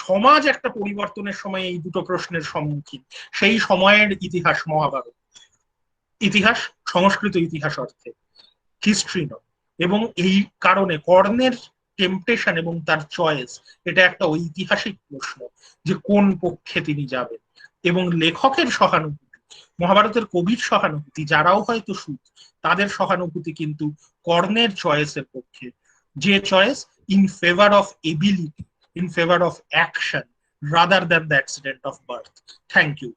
সমাজ একটা পরিবর্তনের সময় এই দুটো প্রশ্নের সম্মুখীন। সেই সময়ের ইতিহাস মহাভারত। ইতিহাস সংস্কৃত ইতিহাস অর্থে, হিস্ট্রি নয়। এবং এই কারণে কর্ণের টেম্পটেশন এবং তার চয়েস, এটা একটা ঐতিহাসিক প্রশ্ন যে কোন পক্ষে তিনি যাবেন। এবং লেখকের সহানুভূতি, মহাভারতের কবির সহানুভূতি, যারাও হয়তো সুত, তাদের সহানুভূতি কিন্তু কর্ণের চয়েসের পক্ষে, যে choice in favour of ability, in favor of action rather than the accident of birth. Thank you.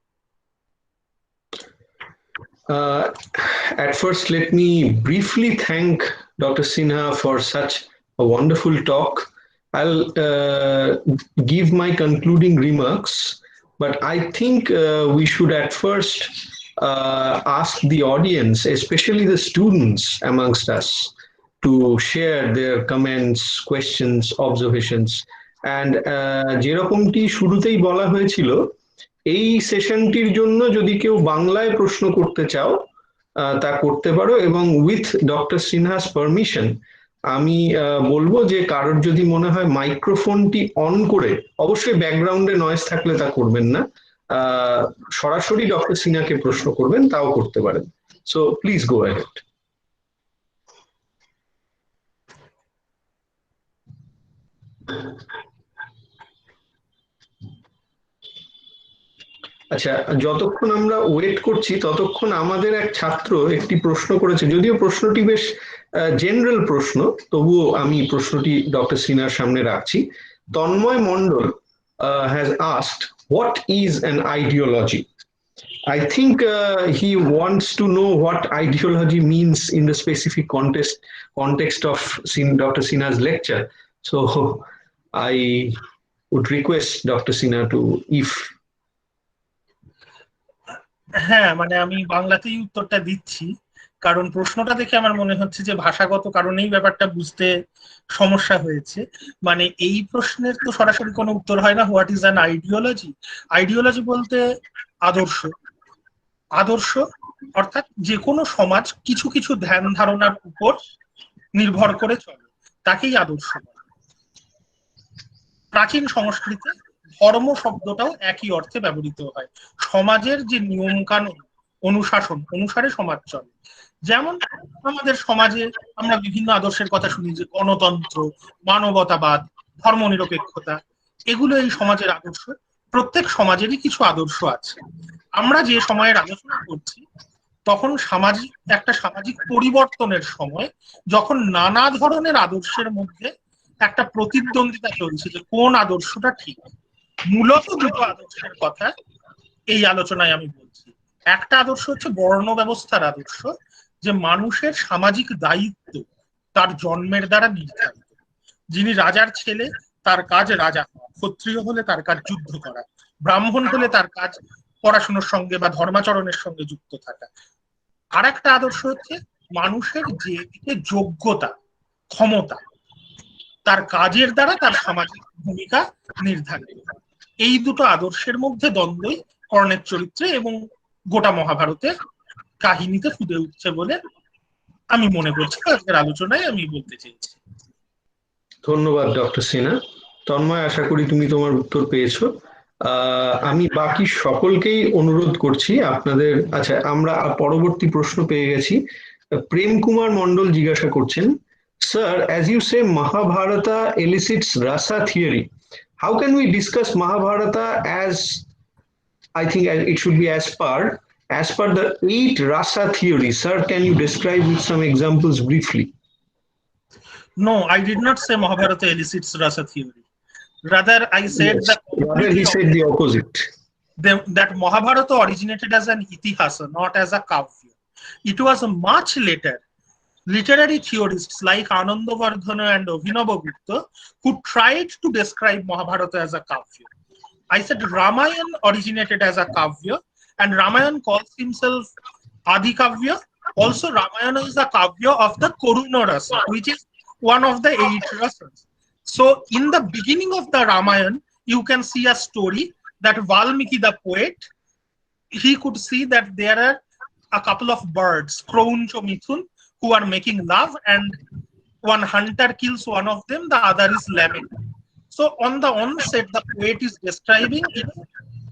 At first, let me briefly thank Dr. Sinha for such a wonderful talk. I'll give my concluding remarks, but I think we should at first ask the audience, especially the students amongst us, to share their comments, questions, observations. And যেরকমটি শুরুতেই বলা হয়েছিল, এই সেশনটির জন্য যদি কেউ বাংলায় প্রশ্ন করতে চাও তা করতে পারো, এবং উইথ ডক্টর সিনহাস পারমিশন আমি বলবো যে কারোর যদি মনে হয় মাইক্রোফোনটি অন করে, অবশ্যই ব্যাকগ্রাউন্ডে নয়েজ থাকলে তা করবেন না, সরাসরি ডক্টর সিনহাকে প্রশ্ন করবেন, তাও করতে পারেন। So please go ahead. আচ্ছা, যতক্ষণ আমরা ওয়েট করছি ততক্ষণ আমাদের এক ছাত্র একটি প্রশ্ন করেছে, যদিও প্রশ্নটি বেশ জেনারেল প্রশ্ন, তবুও আমি প্রশ্নটি ডক্টর সিনহার সামনে রাখছি। Tanmoy Mondal has asked, what is an ideology? I think he wants to know what ideology means in the specific context of Dr. Sinha's lecture. So I would request Dr. Sinha to, if হ্যাঁ, মানে আমি বাংলাতেই উত্তরটা দিচ্ছি, কারণ প্রশ্নটা দেখে আমার মনে হচ্ছে যে ভাষাগত কারণেই ব্যাপারটা বুঝতে সমস্যা হয়েছে। মানে এই প্রশ্নের তো সরাসরি কোনো উত্তর হয় না, what is an ideology. Ideology বলতে আদর্শ, আদর্শ অর্থাৎ যে কোনো সমাজ কিছু কিছু ধ্যান ধারণার উপর নির্ভর করে চলে, তাকেই আদর্শ বলে। প্রাচীন সংস্কৃতে ধর্ম শব্দটাও একই অর্থে ব্যবহৃত হয়, সমাজের যে নিয়ম কানুন অনুশাসন অনুসারে সমাজ চলে। যেমন আমাদের সমাজে আমরা বিভিন্ন আদর্শের কথা শুনি, যে গণতন্ত্র, মানবতাবাদ, ধর্মনিরপেক্ষতা, এগুলো এই সমাজের আদর্শ। প্রত্যেক সমাজেরই কিছু আদর্শ আছে। আমরা যে সময়ের আলোচনা করছি তখন একটা সামাজিক পরিবর্তনের সময়, যখন নানা ধরনের আদর্শের মধ্যে একটা প্রতিদ্বন্দ্বিতা চলছে যে কোন আদর্শটা ঠিক। মূলত দুটো আদর্শের কথা এই আলোচনায় আমি বলছি। একটা আদর্শ হচ্ছে বর্ণ ব্যবস্থার আদর্শ, যে মানুষের সামাজিক দায়িত্ব তার জন্মের দ্বারা নির্ধারিত। যিনি রাজার ছেলে তার কাজ রাজা হওয়া, ক্ষত্রিয় হলে তার কাজ যুদ্ধ করা, ব্রাহ্মণ হলে তার কাজ পড়াশোনার সঙ্গে বা ধর্মাচরণের সঙ্গে যুক্ত থাকা। আর একটা আদর্শ হচ্ছে মানুষের যেদিকে যোগ্যতা, ক্ষমতা, তার কাজের দ্বারা তার সামাজিক ভূমিকা নির্ধারিত। এই দুটো আদর্শের মধ্যে দ্বন্দ্বই কর্ণের চরিত্রে এবং গোটা মহাভারতের কাহিনীতে ফুটে উঠছে বলে আমি মনে করছি। আজকের আলোচনায় আমি বলতে চেয়েছি। ধন্যবাদ ডক্টর সিনহা। তন্ময়, আশা করি তুমি তোমার উত্তর পেয়েছো। আমি বাকি সকলকেই অনুরোধ করছি আপনাদের, আচ্ছা আমরা পরবর্তী প্রশ্ন পেয়ে গেছি। প্রেম কুমার মন্ডল জিজ্ঞাসা করছেন, sir, as you say Mahabharata elicits rasa theory, how can we discuss Mahabharata as, I think it should be as per the 8 rasa theories? Sir, can you describe with some examples briefly? No, I did not say Mahabharata elicits rasa theory. Rather, I said Yes, that rather he said the opposite. That Mahabharata originated as an itihasa, not as a kavya. It was much later. Literary theorists like Anandavardhana and Abhinavagupta who tried to describe Mahabharata as a kavya. I said Ramayana originated as a kavya, and Ramayana calls himself Adi Kavya. Also, Ramayana is a kavya of the Karuna rasa, which is one of the 8 rasas. So, in the beginning of the Ramayana, you can see a story that Valmiki the poet, he could see that there are a couple of birds, Krauncha Mithun, who are making love, and one hunter kills one of them, the other is lamenting. So on the onset, the poet is describing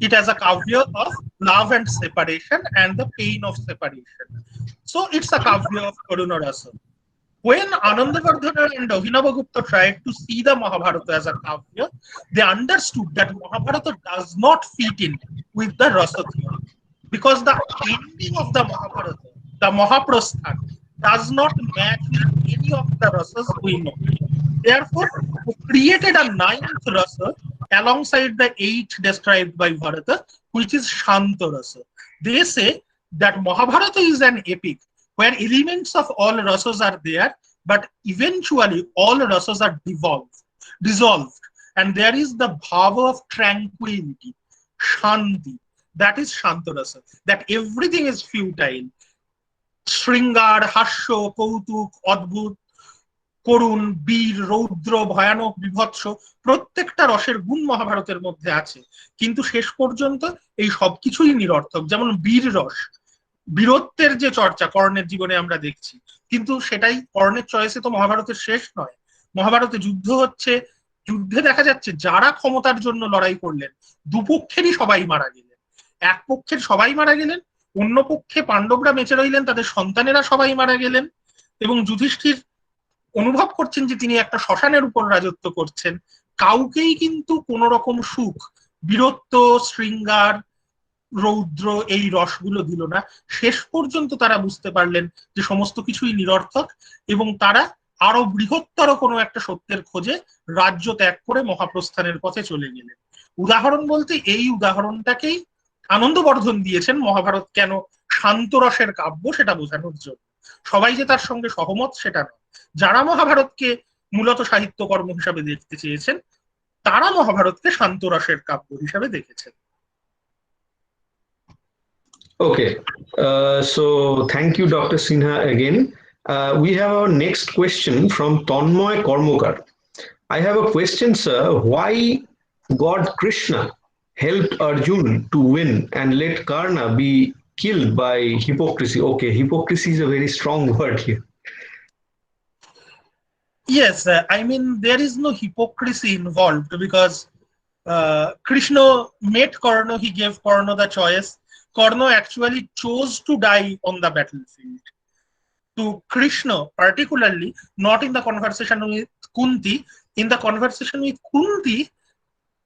it as a kavya of love and separation and the pain of separation. So it's a kavya of Karuna rasa. When Anandavardhana and Abhinavagupta tried to see the Mahabharata as a kavya, they understood that Mahabharata does not fit in with the rasa theory, because the ending of the Mahabharata, the Mahaprasthan, does not match with any of the rasas we know. Therefore, they created a ninth rasa alongside the eight described by Bharata, which is Shanta rasa. They say that Mahabharata is an epic where elements of all rasas are there, but eventually all rasas are dissolved, and there is the bhava of tranquility, shanti. That is Shanta rasa. That everything is futile. শৃঙ্গার হাস্য কৌতুক অদ্ভুত করুণ বীর রৌদ্র ভয়ানক বিভৎস প্রত্যেকটা রসের গুণ মহাভারতের মধ্যে আছে, কিন্তু শেষ পর্যন্ত এই সবকিছুই নিরর্থক। যেমন বীর রস, বীরত্বের যে চর্চা কর্ণের জীবনে আমরা দেখছি, কিন্তু সেটাই কর্ণের চয়েসে তো মহাভারতের শেষ নয়। মহাভারতে যুদ্ধ হচ্ছে, যুদ্ধে দেখা যাচ্ছে যারা ক্ষমতার জন্য লড়াই করলেন দুপক্ষেরই সবাই মারা গেলেন। এক পক্ষের সবাই মারা গেলেন, অন্য পক্ষে পাণ্ডবরা বেঁচে রইলেন, তাদের সন্তানেরা সবাই মারা গেলেন, এবং যুধিষ্ঠির অনুভব করছেন যে তিনি একটা শ্মশানের উপর রাজত্ব করছেন। কাউকেই কিন্তু কোন রকম সুখ, বীরত্ব, শৃঙ্গার, রৌদ্র এই রসগুলো দিল না। শেষ পর্যন্ত তারা বুঝতে পারলেন যে সমস্ত কিছুই নিরর্থক, এবং তারা আরো বৃহত্তর কোনো একটা সত্যের খোঁজে রাজ্য ত্যাগ করে মহাপ্রস্থানের পথে চলে গেলেন। উদাহরণ বলতে এই উদাহরণটাকেই আনন্দবর্ধন দিয়েছেন মহাভারত কেন শান্তরসের কাব্য সেটা বোঝানোর জন্য। সবাই যে তার সঙ্গে সহমত সেটা নয়। যারা মহাভারতকে মূলত সাহিত্যকর্ম হিসাবে দেখতে চেয়েছেন তারা মহাভারতকে শান্তরসের কাব্য হিসাবে দেখেছেন। Okay, so thank you, Dr. Sinha, again. We have our next question from Tanmoy Kormokar. I have a question, sir. Why God Krishna helped Arjuna to win and let Karna be killed by hypocrisy? Okay, hypocrisy is a very strong word here. Yes, I mean, there is no hypocrisy involved because Krishna met Karna, he gave Karna the choice. Karna actually chose to die on the battlefield. To Krishna, particularly, not in the conversation with Kunti, in the conversation with Kunti,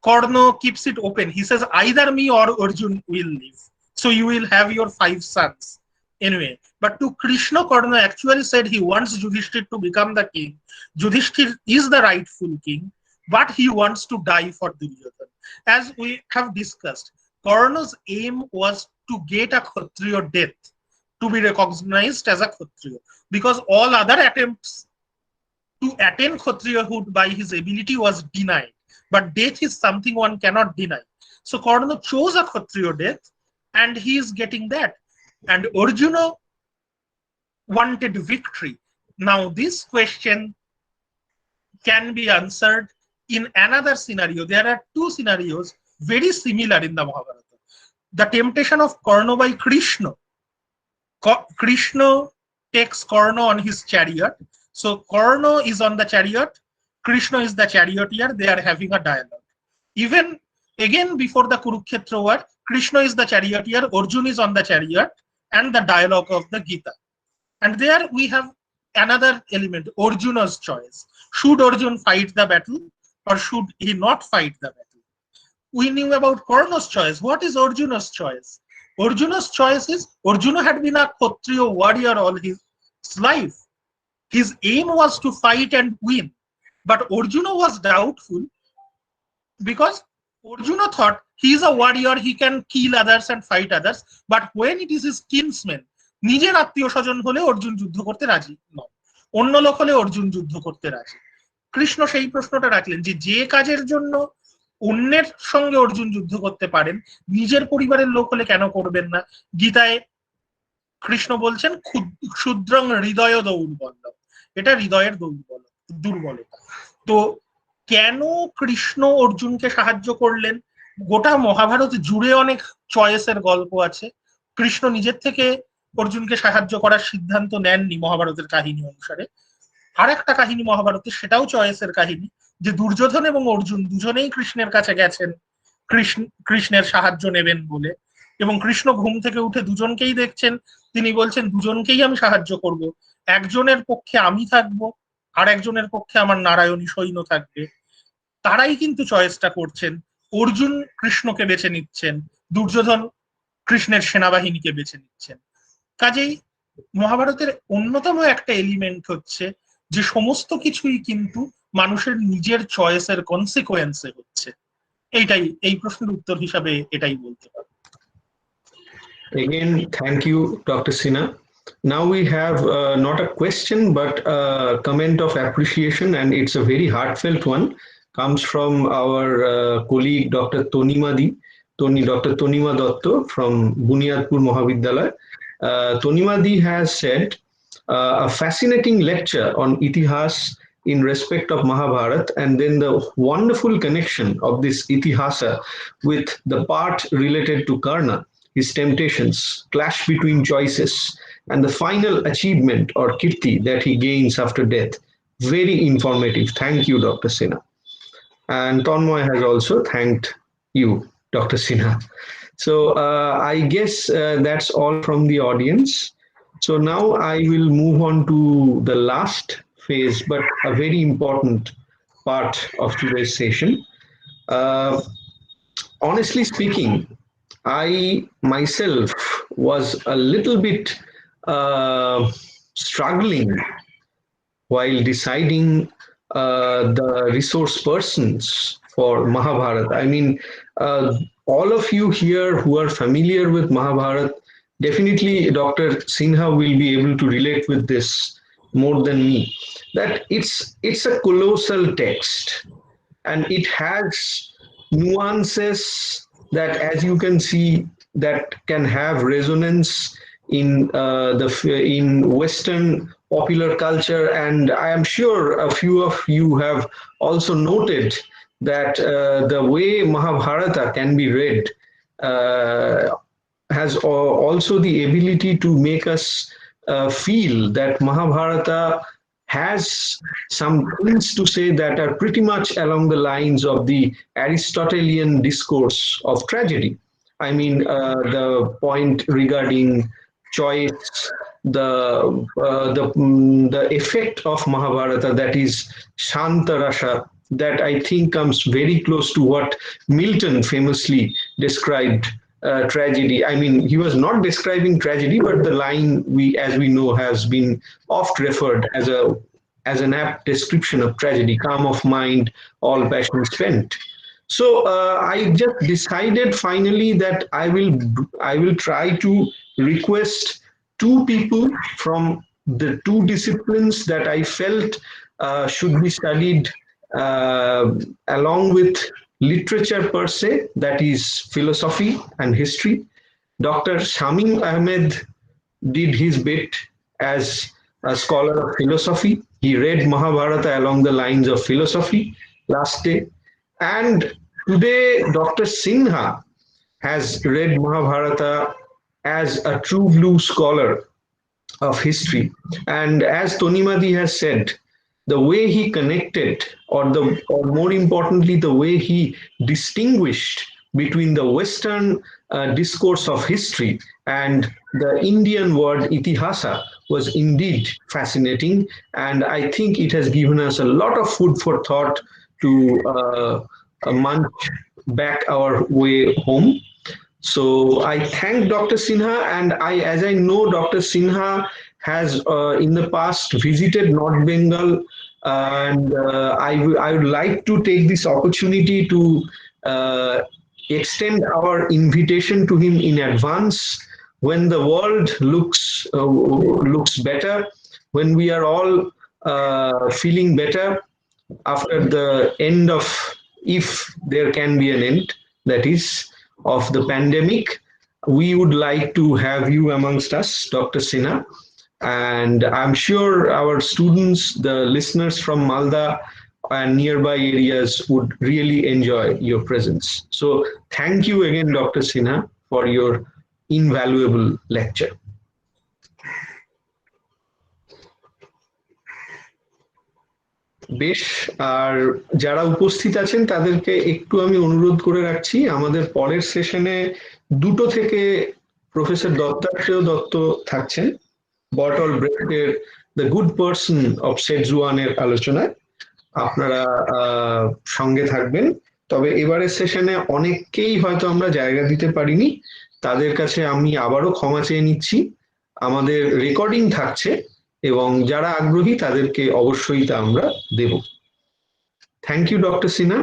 Karna keeps it open. He says, either me or Arjun will live. So you will have your 5 sons. Anyway, but to Krishna, Karna actually said he wants Yudhishthir to become the king. Yudhishthir is the rightful king, but he wants to die for Duryodhana. As we have discussed, Karna's aim was to get a Kshatriya death, to be recognized as a Kshatriya, because all other attempts to attain Kshatriyahood by his ability was denied. But death is something one cannot deny. So Karna chose a Kshatriya death, and he is getting that. And Arjuna wanted victory. Now, this question can be answered in another scenario. There are 2 scenarios very similar in the Mahabharata. The temptation of Karna by Krishna. Krishna takes Karna on his chariot. So Karna is on the chariot, Krishna is the charioteer, they are having a dialogue. Even again before the Kurukshetra war, Krishna is the charioteer, Arjuna is on the chariot, and the dialogue of the Gita. And there we have another element, Arjuna's choice. Should Arjuna fight the battle or should he not fight the battle? We knew about Karna's choice. What is Arjuna's choice? Arjuna's choice is Arjuna had been a Kshatriya warrior all his life. His aim was to fight and win. But Arjuna was doubtful because Arjuna thought he is a warrior, he can kill others and fight others. But when it is his kinsmen, নিজের আত্মীয় স্বজন হলে অর্জুন যুদ্ধ করতে রাজি নয়, অন্য লোক হলে অর্জুন যুদ্ধ করতে রাজি। কৃষ্ণ সেই প্রশ্নটা রাখলেন যে যে কাজের জন্য অন্যের সঙ্গে অর্জুন যুদ্ধ করতে পারেন নিজের পরিবারের লোক হলে কেন করবেন না? গীতায় কৃষ্ণ বলছেন ক্ষুদ্রং হৃদয় দৌর্বল্য, এটা হৃদয়ের দুর্বলতা। তো কেন কৃষ্ণ অর্জুনকে সাহায্য করলেন? গোটা মহাভারত জুড়ে অনেক চয়েসের গল্প আছে। কৃষ্ণ নিজের থেকে অর্জুনকে সাহায্য করার সিদ্ধান্ত নেননি মহাভারতের কাহিনী অনুসারে। আর একটা কাহিনী মহাভারতে, সেটাও চয়েসের কাহিনী, যে দুর্যোধন এবং অর্জুন দুজনেই কৃষ্ণের কাছে গেছেন কৃষ্ণের সাহায্য নেবেন বলে, এবং কৃষ্ণ ঘুম থেকে উঠে দুজনকেই দেখছেন, তিনি বলছেন দুজনকেই আমি সাহায্য করব, একজনের পক্ষে আমি থাকবো আর একজনের পক্ষে আমার নারায়ণী সৈন্য থাকবে। তারাই কিন্তু চয়েসটা করছেন। অর্জুন কৃষ্ণকে বেছে নিচ্ছেন, দুর্যোধন কৃষ্ণের সেনাবাহিনীকে বেছে নিচ্ছেন। কাজেই মহাভারতের অন্যতম একটা এলিমেন্ট হচ্ছে যে সমস্ত কিছুই কিন্তু মানুষের নিজের চয়েসের কনসিকোয়েন্সে হচ্ছে? এই প্রশ্নের উত্তর হিসাবে এটাই বলতে পারি। Again, thank you, Dr. Sinha. Now we have not a question but a comment of appreciation, and it's a very heartfelt one. Comes from our colleague Dr. Dr. Tonima Dotto from Bunyadpur Mahavidyalaya. Tonima Di has said a fascinating lecture on Itihas in respect of Mahabharata, and then the wonderful connection of this Itihasa with the part related to Karna, his temptations, clash between choices, and the final achievement or kirti that he gains after death. Very informative. Thank you, Dr. Sinha. And Tonmoy has also thanked you, Dr. Sinha. So I guess that's all from the audience. So now I will move on to the last phase, but a very important part of today's session. Uh, Honestly speaking, I myself was a little bit struggling while deciding the resource persons for Mahabharata. I mean, all of you here who are familiar with Mahabharata, definitely Dr. Sinha will be able to relate with this more than me. That it's a colossal text, and it has nuances that, as you can see, that can have resonance in in Western popular culture. And I am sure a few of you have also noted that the way Mahabharata can be read uh, has also the ability to make us feel that Mahabharata has some things to say that are pretty much along the lines of the Aristotelian discourse of tragedy. I mean, the point regarding choice, the effect of Mahabharata, that is Shantarasa, that I think comes very close to what Milton famously described tragedy. I mean, he was not describing tragedy, but the line, as we know, has been oft referred as an apt description of tragedy: calm of mind, all passion spent. So I just decided finally that I will try to request two people from the two disciplines that I felt should be studied uh, along with literature per se, that is philosophy and history. Dr. Shamim Ahmed did his bit as a scholar of philosophy. He read Mahabharata along the lines of philosophy last day. And today, Dr. Sinha has read Mahabharata as a true blue scholar of history. And as Tonimadi has said, the way he connected, or more importantly, the way he distinguished between the Western discourse of history and the Indian word itihasa was indeed fascinating. And I think it has given us a lot of food for thought to munch back our way home. So I thank Dr. Sinha, and as I know, Dr. Sinha has in the past visited North Bengal, and I would like to take this opportunity to uh, extend our invitation to him in advance. When the world looks better, when we are all feeling better after the end of, if there can be an end, that is, of the pandemic, we would like to have you amongst us, Dr. Sinha. And I'm sure our students, the listeners from Malda and nearby areas, would really enjoy your presence. So thank you again, Dr. Sinha, for your invaluable lecture. বেশ, আর যারা উপস্থিত আছেন তাদেরকে একটু আমি অনুরোধ করে রাখছি, আমাদের পরের সেশনে 2টো থেকে প্রফেসর দত্তাত্রেয় দত্ত থাকছেন বর্টল ব্রেকের দ্য গুড পার্সন অফ সেজুয়ানের আলোচনায়। আপনারা সঙ্গে থাকবেন। তবে এবারের সেশনে অনেককেই হয়তো আমরা জায়গা দিতে পারিনি, তাদের কাছে আমি আবারও ক্ষমা চেয়ে নিচ্ছি। আমাদের রেকর্ডিং থাকছে এবং যারা আগ্রহী তাদেরকে অবশ্যই তা আমরা দেব। Thank you doctor Sinha.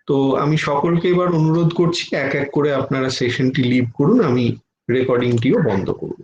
তো আমি সকলকে এবার অনুরোধ করছি এক এক করে আপনারা সেশনটি লিভ করুন, আমি রেকর্ডিংটিও বন্ধ করব।